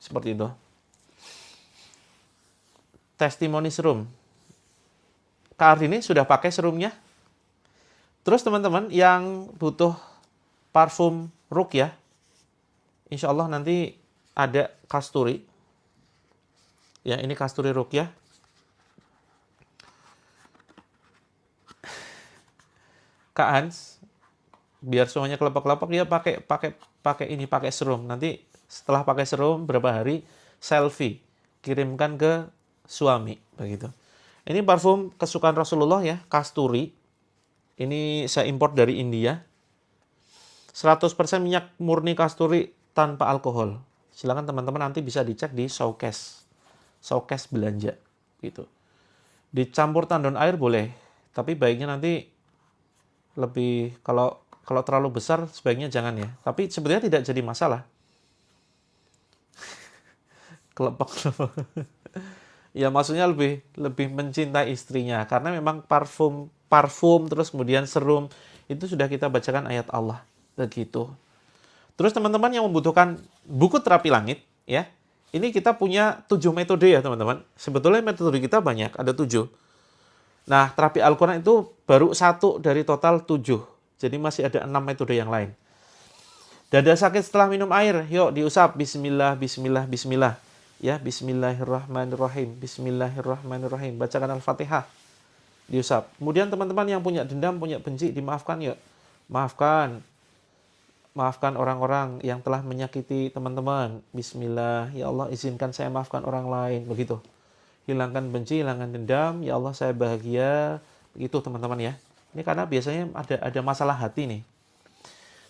Seperti itu. Testimoni serum. Kak Ardini sudah pakai serumnya. Terus teman-teman yang butuh parfum ruqyah, insya Allah nanti ada kasturi. Ya, ini kasturi ruqyah. Kak Hans, biar semuanya kelepek-kelepek, dia pakai serum. Nanti setelah pakai serum berapa hari selfie, kirimkan ke suami begitu. Ini parfum kesukaan Rasulullah ya, kasturi. Ini saya import dari India. 100% minyak murni kasturi tanpa alkohol. Silakan teman-teman nanti bisa dicek di showcase belanja gitu. Dicampur tandon air boleh, tapi baiknya nanti lebih kalau Kalau terlalu besar sebaiknya jangan ya. Tapi sebenarnya tidak jadi masalah. Kelepek-kelepek. Ya maksudnya lebih mencintai istrinya karena memang parfum terus kemudian serum itu sudah kita bacakan ayat Allah begitu. Terus teman-teman yang membutuhkan buku terapi langit ya, ini kita punya 7 metode ya teman-teman. Sebetulnya metode kita banyak, ada 7. Nah, terapi Al-Quran itu baru 1 dari total 7. Jadi masih ada 6 metode yang lain. Dada sakit setelah minum air, yuk diusap. Bismillah, bismillah, bismillah. Ya, bismillahirrahmanirrahim. Bismillahirrahmanirrahim. Bacakan Al-Fatihah. Diusap. Kemudian teman-teman yang punya dendam, punya benci, dimaafkan yuk. Maafkan. Maafkan orang-orang yang telah menyakiti teman-teman. Bismillah. Ya Allah, izinkan saya maafkan orang lain. Begitu. Hilangkan benci, hilangkan dendam. Ya Allah, saya bahagia. Begitu teman-teman ya. Ini karena biasanya ada masalah hati nih.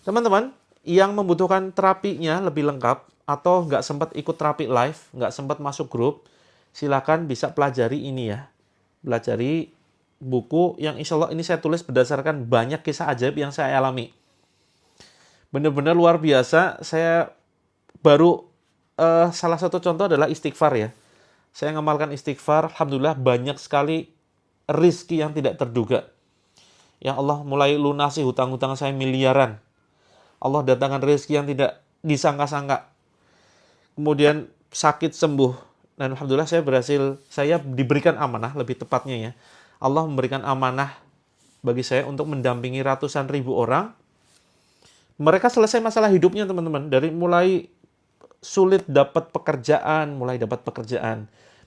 Teman-teman, yang membutuhkan terapinya lebih lengkap, atau nggak sempat ikut terapi live, nggak sempat masuk grup, silakan bisa pelajari ini ya. Pelajari buku yang insya Allah ini saya tulis berdasarkan banyak kisah ajaib yang saya alami. Benar-benar luar biasa. Saya baru, salah satu contoh adalah istighfar ya. Saya ngamalkan istighfar, alhamdulillah banyak sekali rizki yang tidak terduga. Ya Allah mulai lunasi hutang-hutang saya miliaran. Allah datangkan rezeki yang tidak disangka-sangka. Kemudian sakit sembuh. Dan alhamdulillah saya diberikan amanah, lebih tepatnya ya. Allah memberikan amanah bagi saya untuk mendampingi ratusan ribu orang. Mereka selesai masalah hidupnya teman-teman. Dari mulai sulit dapat pekerjaan,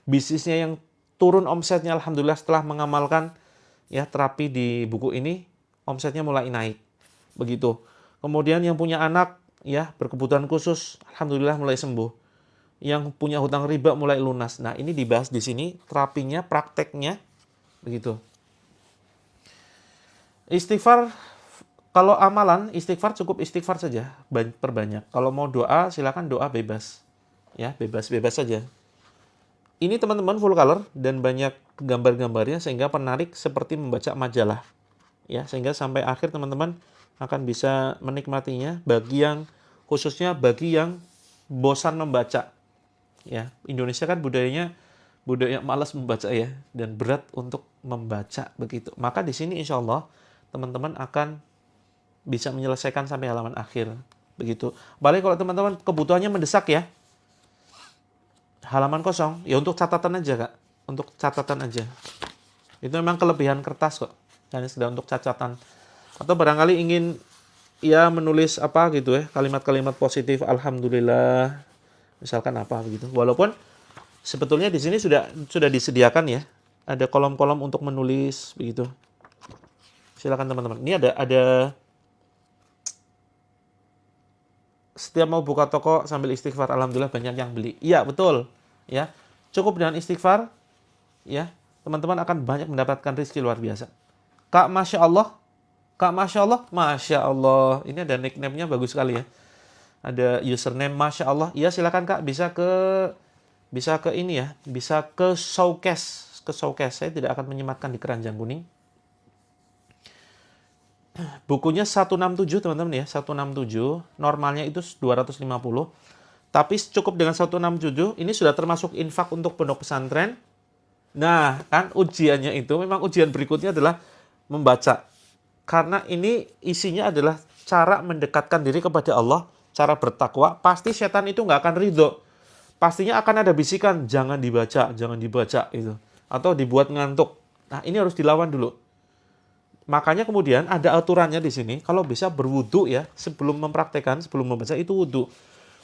bisnisnya yang turun omsetnya, alhamdulillah setelah mengamalkan ya terapi di buku ini, omsetnya mulai naik. Begitu. Kemudian yang punya anak ya berkebutuhan khusus, alhamdulillah mulai sembuh. Yang punya hutang riba mulai lunas. Nah, ini dibahas di sini terapinya, prakteknya begitu. Istighfar, kalau amalan istighfar cukup istighfar saja, perbanyak. Kalau mau doa silakan doa bebas. Ya, bebas saja. Ini teman-teman full color dan banyak gambar-gambarnya sehingga penarik seperti membaca majalah. Ya, sehingga sampai akhir teman-teman akan bisa menikmatinya khususnya bagi yang bosan membaca. Ya, Indonesia kan budaya malas membaca ya dan berat untuk membaca begitu. Maka di sini insya Allah teman-teman akan bisa menyelesaikan sampai halaman akhir begitu. Balik kalau teman-teman kebutuhannya mendesak ya, halaman kosong ya untuk catatan aja Kak, untuk catatan aja. Itu memang kelebihan kertas kok, hanya sekedar untuk catatan. Atau barangkali ingin ya menulis apa gitu ya, kalimat-kalimat positif, alhamdulillah, misalkan apa begitu. Walaupun sebetulnya di sini sudah disediakan ya, ada kolom-kolom untuk menulis begitu. Silakan teman-teman. Ini ada setiap mau buka toko sambil istighfar, alhamdulillah banyak yang beli. Iya, betul. Ya. Cukup dengan istighfar ya, teman-teman akan banyak mendapatkan rezeki luar biasa. Kak, Masya Allah. Kak, Masya Allah. Masya Allah. Ini ada nickname-nya bagus sekali ya. Ada username Masya Allah. Iya, silakan Kak. Bisa ke ini ya. Bisa ke showcase. Saya tidak akan menyematkan di keranjang kuning. Bukunya 167 teman-teman ya. 167. Normalnya itu 250. Tapi cukup dengan 167. Ini sudah termasuk infak untuk pondok pesantren. Nah, kan ujiannya itu, memang ujian berikutnya adalah membaca. Karena ini isinya adalah cara mendekatkan diri kepada Allah, cara bertakwa. Pasti setan itu nggak akan ridho. Pastinya akan ada bisikan, jangan dibaca itu. Atau dibuat ngantuk. Nah, ini harus dilawan dulu. Makanya kemudian ada aturannya di sini, kalau bisa berwudu ya, sebelum mempraktekkan, sebelum membaca itu wudu.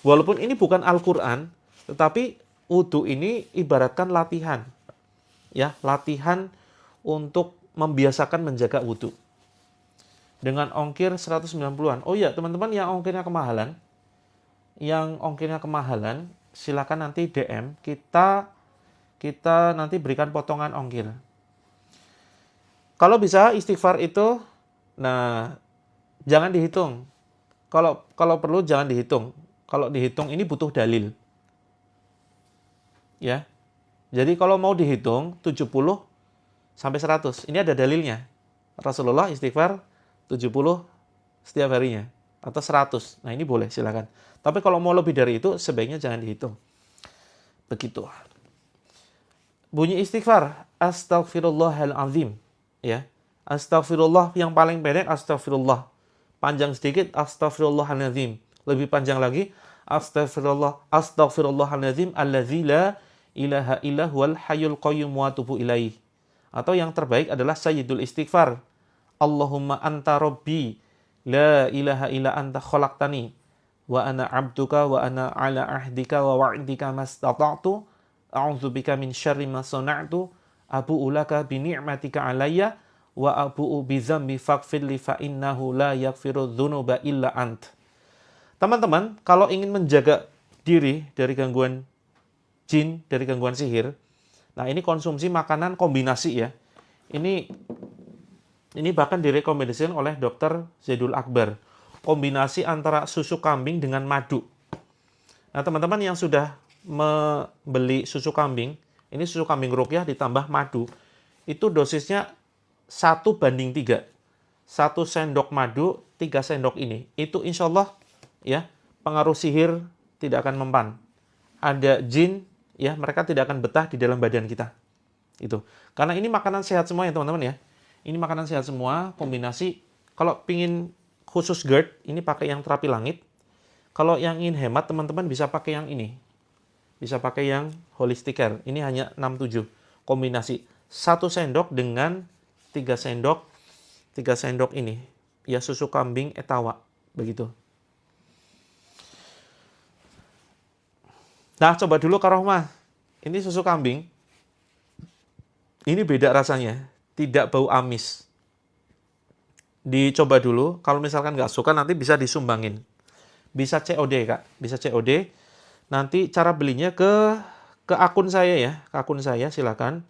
Walaupun ini bukan Al-Quran, tetapi wudu ini ibaratkan latihan. Ya, latihan untuk membiasakan menjaga wudu. Dengan ongkir 190-an. Oh iya, teman-teman yang ongkirnya kemahalan, silakan nanti DM, kita nanti berikan potongan ongkir. Kalau bisa istighfar itu, nah jangan dihitung. Kalau perlu jangan dihitung. Kalau dihitung ini butuh dalil. Ya. Jadi kalau mau dihitung 70 sampai 100, ini ada dalilnya. Rasulullah istighfar 70 setiap harinya atau 100. Nah, ini boleh, silakan. Tapi kalau mau lebih dari itu sebaiknya jangan dihitung. Begitu. Bunyi istighfar, astaghfirullahalazim, ya. Astaghfirullah yang paling pendek astagfirullah. Panjang sedikit astaghfirullahalazim. Lebih panjang lagi astaghfirullahalazim allazi la ilaha illa huwal hayyul qayyum wa atubu ilaih. Atau yang terbaik adalah sayyidul istighfar. Allahumma anta rabbi la ilaha illa anta khalaqtani wa ana abduka wa ana ala ahdika wa wa'dika mastata'tu a'udzubika min syarri ma sana'tu abu'u laka bi ni'matika alayya wa abu'u bi dzambi faghfirli fa innahu la yaghfiru dzunuba illa ant. Teman-teman, kalau ingin menjaga diri dari gangguan jin, dari gangguan sihir, nah ini konsumsi makanan kombinasi ya. Ini bahkan direkomendasikan oleh Dr. Zaidul Akbar. Kombinasi antara susu kambing dengan madu. Nah, teman-teman yang sudah membeli susu kambing, ini susu kambing ruqyah ditambah madu, itu dosisnya 1:3. 1 sendok madu, 3 sendok ini. Itu insya Allah ya, pengaruh sihir tidak akan mempan. Ada jin, ya mereka tidak akan betah di dalam badan kita. Itu. Karena ini makanan sehat semua ya teman-teman ya. Ini makanan sehat semua, kombinasi. Kalau pingin khusus GERD, ini pakai yang terapi langit. Kalau yang ingin hemat, teman-teman bisa pakai yang ini. Bisa pakai yang holistic care. Ini hanya 67. Kombinasi 1 sendok dengan 3 sendok. 3 sendok ini. Ya susu kambing etawa. Begitu. Nah, coba dulu Kak Rohmah. Ini susu kambing. Ini beda rasanya. Tidak bau amis. Dicoba dulu. Kalau misalkan nggak suka, nanti bisa disumbangin. Bisa COD, Kak. Bisa COD. Nanti cara belinya ke akun saya ya. Ke akun saya, silakan.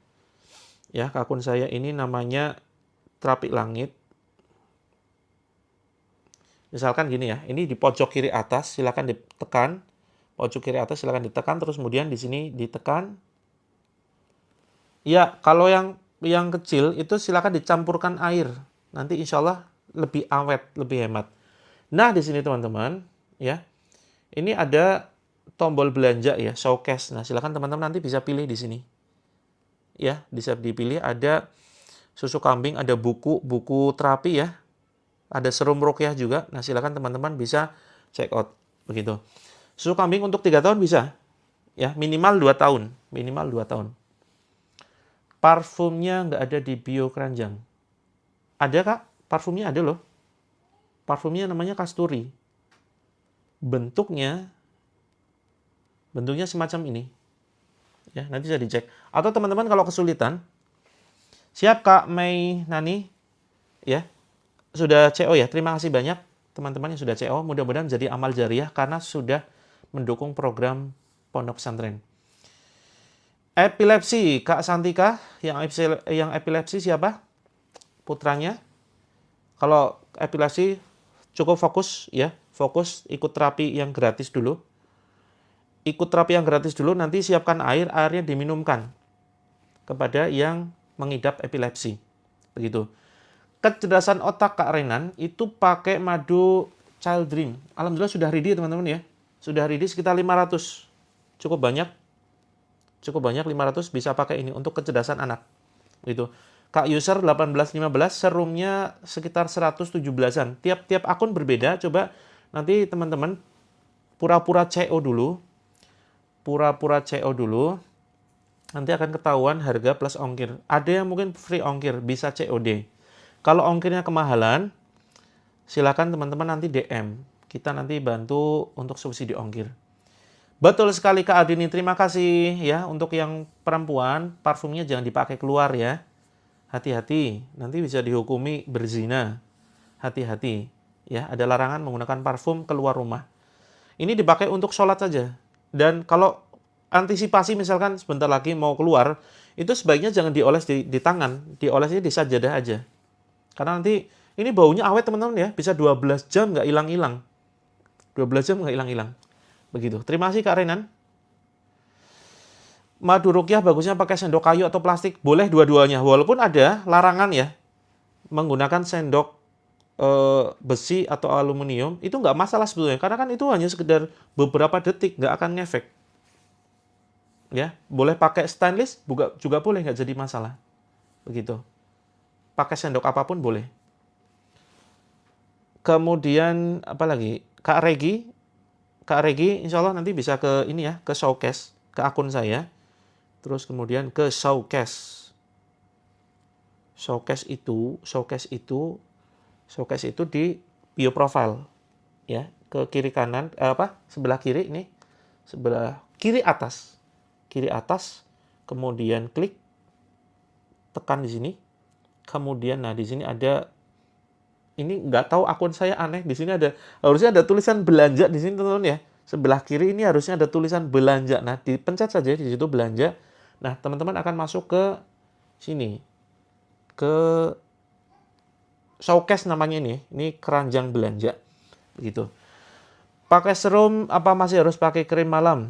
Ya, ke akun saya ini namanya Terapi Langit. Misalkan gini ya. Ini di pojok kiri atas, silakan ditekan. Pojok kiri atas silakan ditekan. Terus kemudian di sini ditekan. Ya, kalau yang kecil itu silakan dicampurkan air. Nanti insya Allah lebih awet, lebih hemat. Nah, di sini teman-teman, ya. Ini ada tombol belanja ya, showcase. Nah, silakan teman-teman nanti bisa pilih di sini. Ya, bisa dipilih ada susu kambing, ada buku terapi ya. Ada serum ruqyah juga. Nah, silakan teman-teman bisa check out begitu. Susu kambing untuk 3 tahun bisa. Ya, minimal 2 tahun, minimal 2 tahun. Parfumnya nggak ada di bio keranjang. Ada, Kak? Parfumnya ada loh. Parfumnya namanya kasturi. Bentuknya semacam ini. Ya, nanti bisa dicek. Atau teman-teman kalau kesulitan, siap Kak Mei Nani, ya, sudah CO ya. Terima kasih banyak teman-teman yang sudah CO. Mudah-mudahan jadi amal jariah karena sudah mendukung program Pondok Pesantren. Epilepsi, Kak Santika, yang epilepsi siapa? Putranya. Kalau epilepsi cukup fokus ya, fokus ikut terapi yang gratis dulu. Ikut terapi yang gratis dulu, nanti siapkan airnya diminumkan kepada yang mengidap epilepsi. Begitu. Kecerdasan otak Kak Renan itu pakai madu Child Dream. Alhamdulillah sudah ready teman-teman ya. Sudah ready sekitar 500. Cukup banyak 500 bisa pakai ini untuk kecerdasan anak. Gitu. Kak user 1815 serumnya sekitar 117-an. Tiap akun berbeda. Coba nanti teman-teman pura-pura CO dulu. Nanti akan ketahuan harga plus ongkir. Ada yang mungkin free ongkir, bisa COD. Kalau ongkirnya kemahalan, silakan teman-teman nanti DM. Kita nanti bantu untuk subsidi ongkir. Betul sekali Kak Adini, terima kasih ya. Untuk yang perempuan, parfumnya jangan dipakai keluar ya. Hati-hati, nanti bisa dihukumi berzina. Hati-hati ya, ada larangan menggunakan parfum keluar rumah. Ini dipakai untuk sholat saja. Dan kalau antisipasi misalkan sebentar lagi mau keluar, itu sebaiknya jangan dioles di tangan, diolesnya di sajadah aja. Karena nanti ini baunya awet teman-teman ya, bisa 12 jam nggak hilang-hilang. 12 jam nggak hilang-hilang. Begitu. Terima kasih Kak Renan. Madu ruqyah bagusnya pakai sendok kayu atau plastik? Boleh dua-duanya. Walaupun ada larangan ya menggunakan sendok besi atau aluminium, itu nggak masalah sebetulnya. Karena kan itu hanya sekedar beberapa detik, nggak akan ngefek. Ya, boleh pakai stainless, juga boleh, nggak jadi masalah. Begitu. Pakai sendok apapun boleh. Kemudian, apa lagi? Kak Regi, insya Allah nanti bisa ke ini ya, ke showcase, ke akun saya. Terus kemudian ke showcase. Showcase itu di bio profile ya, ke kiri kanan sebelah kiri ini, sebelah kiri atas, kemudian klik, tekan di sini, kemudian nah di sini ada, ini nggak tahu akun saya aneh, di sini harusnya ada tulisan belanja di sini teman-teman ya, sebelah kiri ini harusnya ada tulisan belanja. Nah dipencet saja di situ belanja. Nah teman-teman akan masuk ke sini, ke showcase namanya ini keranjang belanja begitu. Pakai serum apa masih harus pakai krim malam?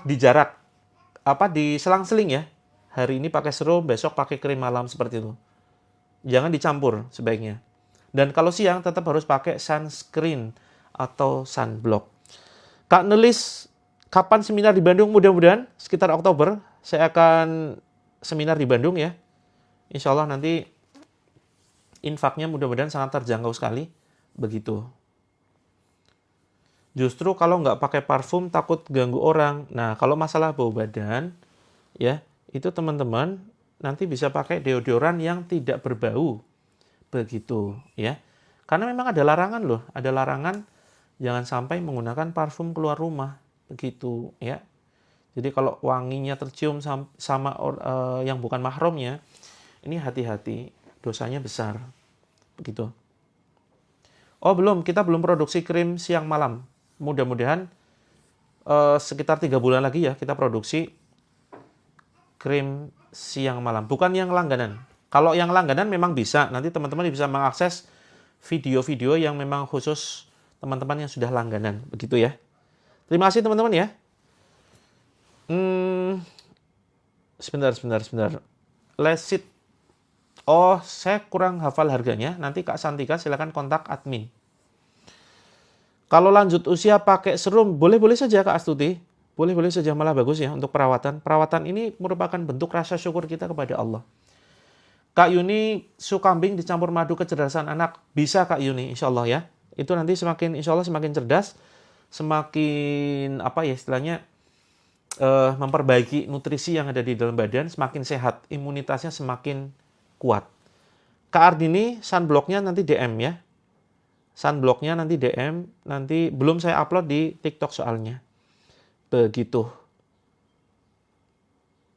Di jarak, diselang-seling ya. Hari ini pakai serum, besok pakai krim malam, seperti itu. Jangan dicampur sebaiknya. Dan kalau siang tetap harus pakai sunscreen atau sunblock. Kak nulis kapan seminar di Bandung? Mudah-mudahan sekitar Oktober saya akan seminar di Bandung ya. Insya Allah nanti infaknya mudah-mudahan sangat terjangkau sekali. Begitu. Justru kalau nggak pakai parfum takut ganggu orang. Nah, kalau masalah bau badan, ya itu teman-teman nanti bisa pakai deodoran yang tidak berbau. Begitu, ya. Karena memang ada larangan loh. Ada larangan jangan sampai menggunakan parfum keluar rumah. Begitu, ya. Jadi kalau wanginya tercium sama yang bukan mahramnya, ini hati-hati, dosanya besar. Begitu. Oh belum, kita belum produksi krim siang malam. Mudah-mudahan sekitar 3 bulan lagi ya kita produksi krim siang malam. Bukan yang langganan. Kalau yang langganan memang bisa. Nanti teman-teman bisa mengakses video-video yang memang khusus teman-teman yang sudah langganan. Begitu ya. Terima kasih teman-teman ya. Sebentar. Lesit. Oh, saya kurang hafal harganya. Nanti Kak Santika silakan kontak admin. Kalau lanjut usia pakai serum, boleh-boleh saja Kak Astuti. Boleh-boleh saja, malah bagus ya untuk perawatan. Perawatan ini merupakan bentuk rasa syukur kita kepada Allah. Kak Yuni, susu kambing dicampur madu kecerdasan anak. Bisa Kak Yuni, insya Allah ya. Itu nanti insya Allah semakin cerdas, semakin istilahnya, memperbaiki nutrisi yang ada di dalam badan, semakin sehat, imunitasnya semakin kuat. Kak Ardini, sunblocknya nanti DM ya. Sunblocknya nanti DM, nanti belum saya upload di TikTok soalnya. Begitu.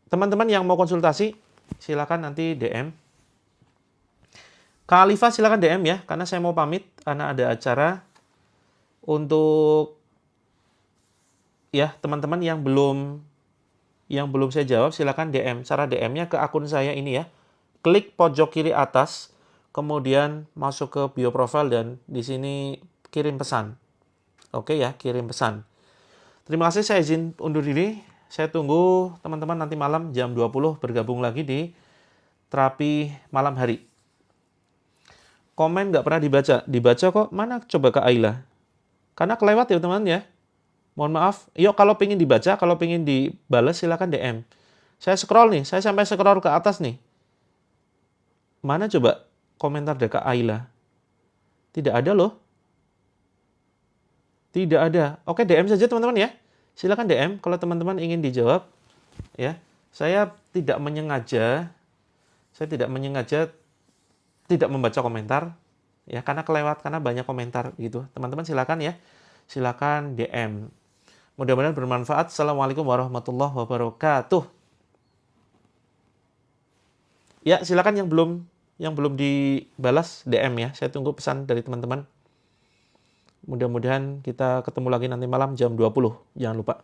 Teman-teman yang mau konsultasi, silakan nanti DM. Kak Alifa silakan DM ya, karena saya mau pamit, karena ada acara untuk ya teman-teman yang belum saya jawab, silakan DM. Cara DM-nya ke akun saya ini ya. Klik pojok kiri atas, kemudian masuk ke bio profile dan di sini kirim pesan. Oke ya, kirim pesan. Terima kasih, saya izin undur diri. Saya tunggu teman-teman nanti malam jam 20 bergabung lagi di terapi malam hari. Komen nggak pernah dibaca. Dibaca kok, mana coba Kak Aila? Karena kelewat ya teman-teman ya. Mohon maaf. Yuk kalau pengen dibaca, kalau pengen dibalas silakan DM. Saya scroll nih, saya sampai scroll ke atas nih. Mana coba komentar dari Kak Aila? Tidak ada loh. Tidak ada. Oke, DM saja teman-teman ya. Silakan DM kalau teman-teman ingin dijawab. Ya, saya tidak menyengaja tidak membaca komentar ya, karena kelewat, karena banyak komentar gitu. Teman-teman silakan ya. Silakan DM. Mudah-mudahan bermanfaat. Assalamualaikum warahmatullahi wabarakatuh. Ya, silakan yang belum dibalas DM ya. Saya tunggu pesan dari teman-teman. Mudah-mudahan kita ketemu lagi nanti malam jam 20. Jangan lupa.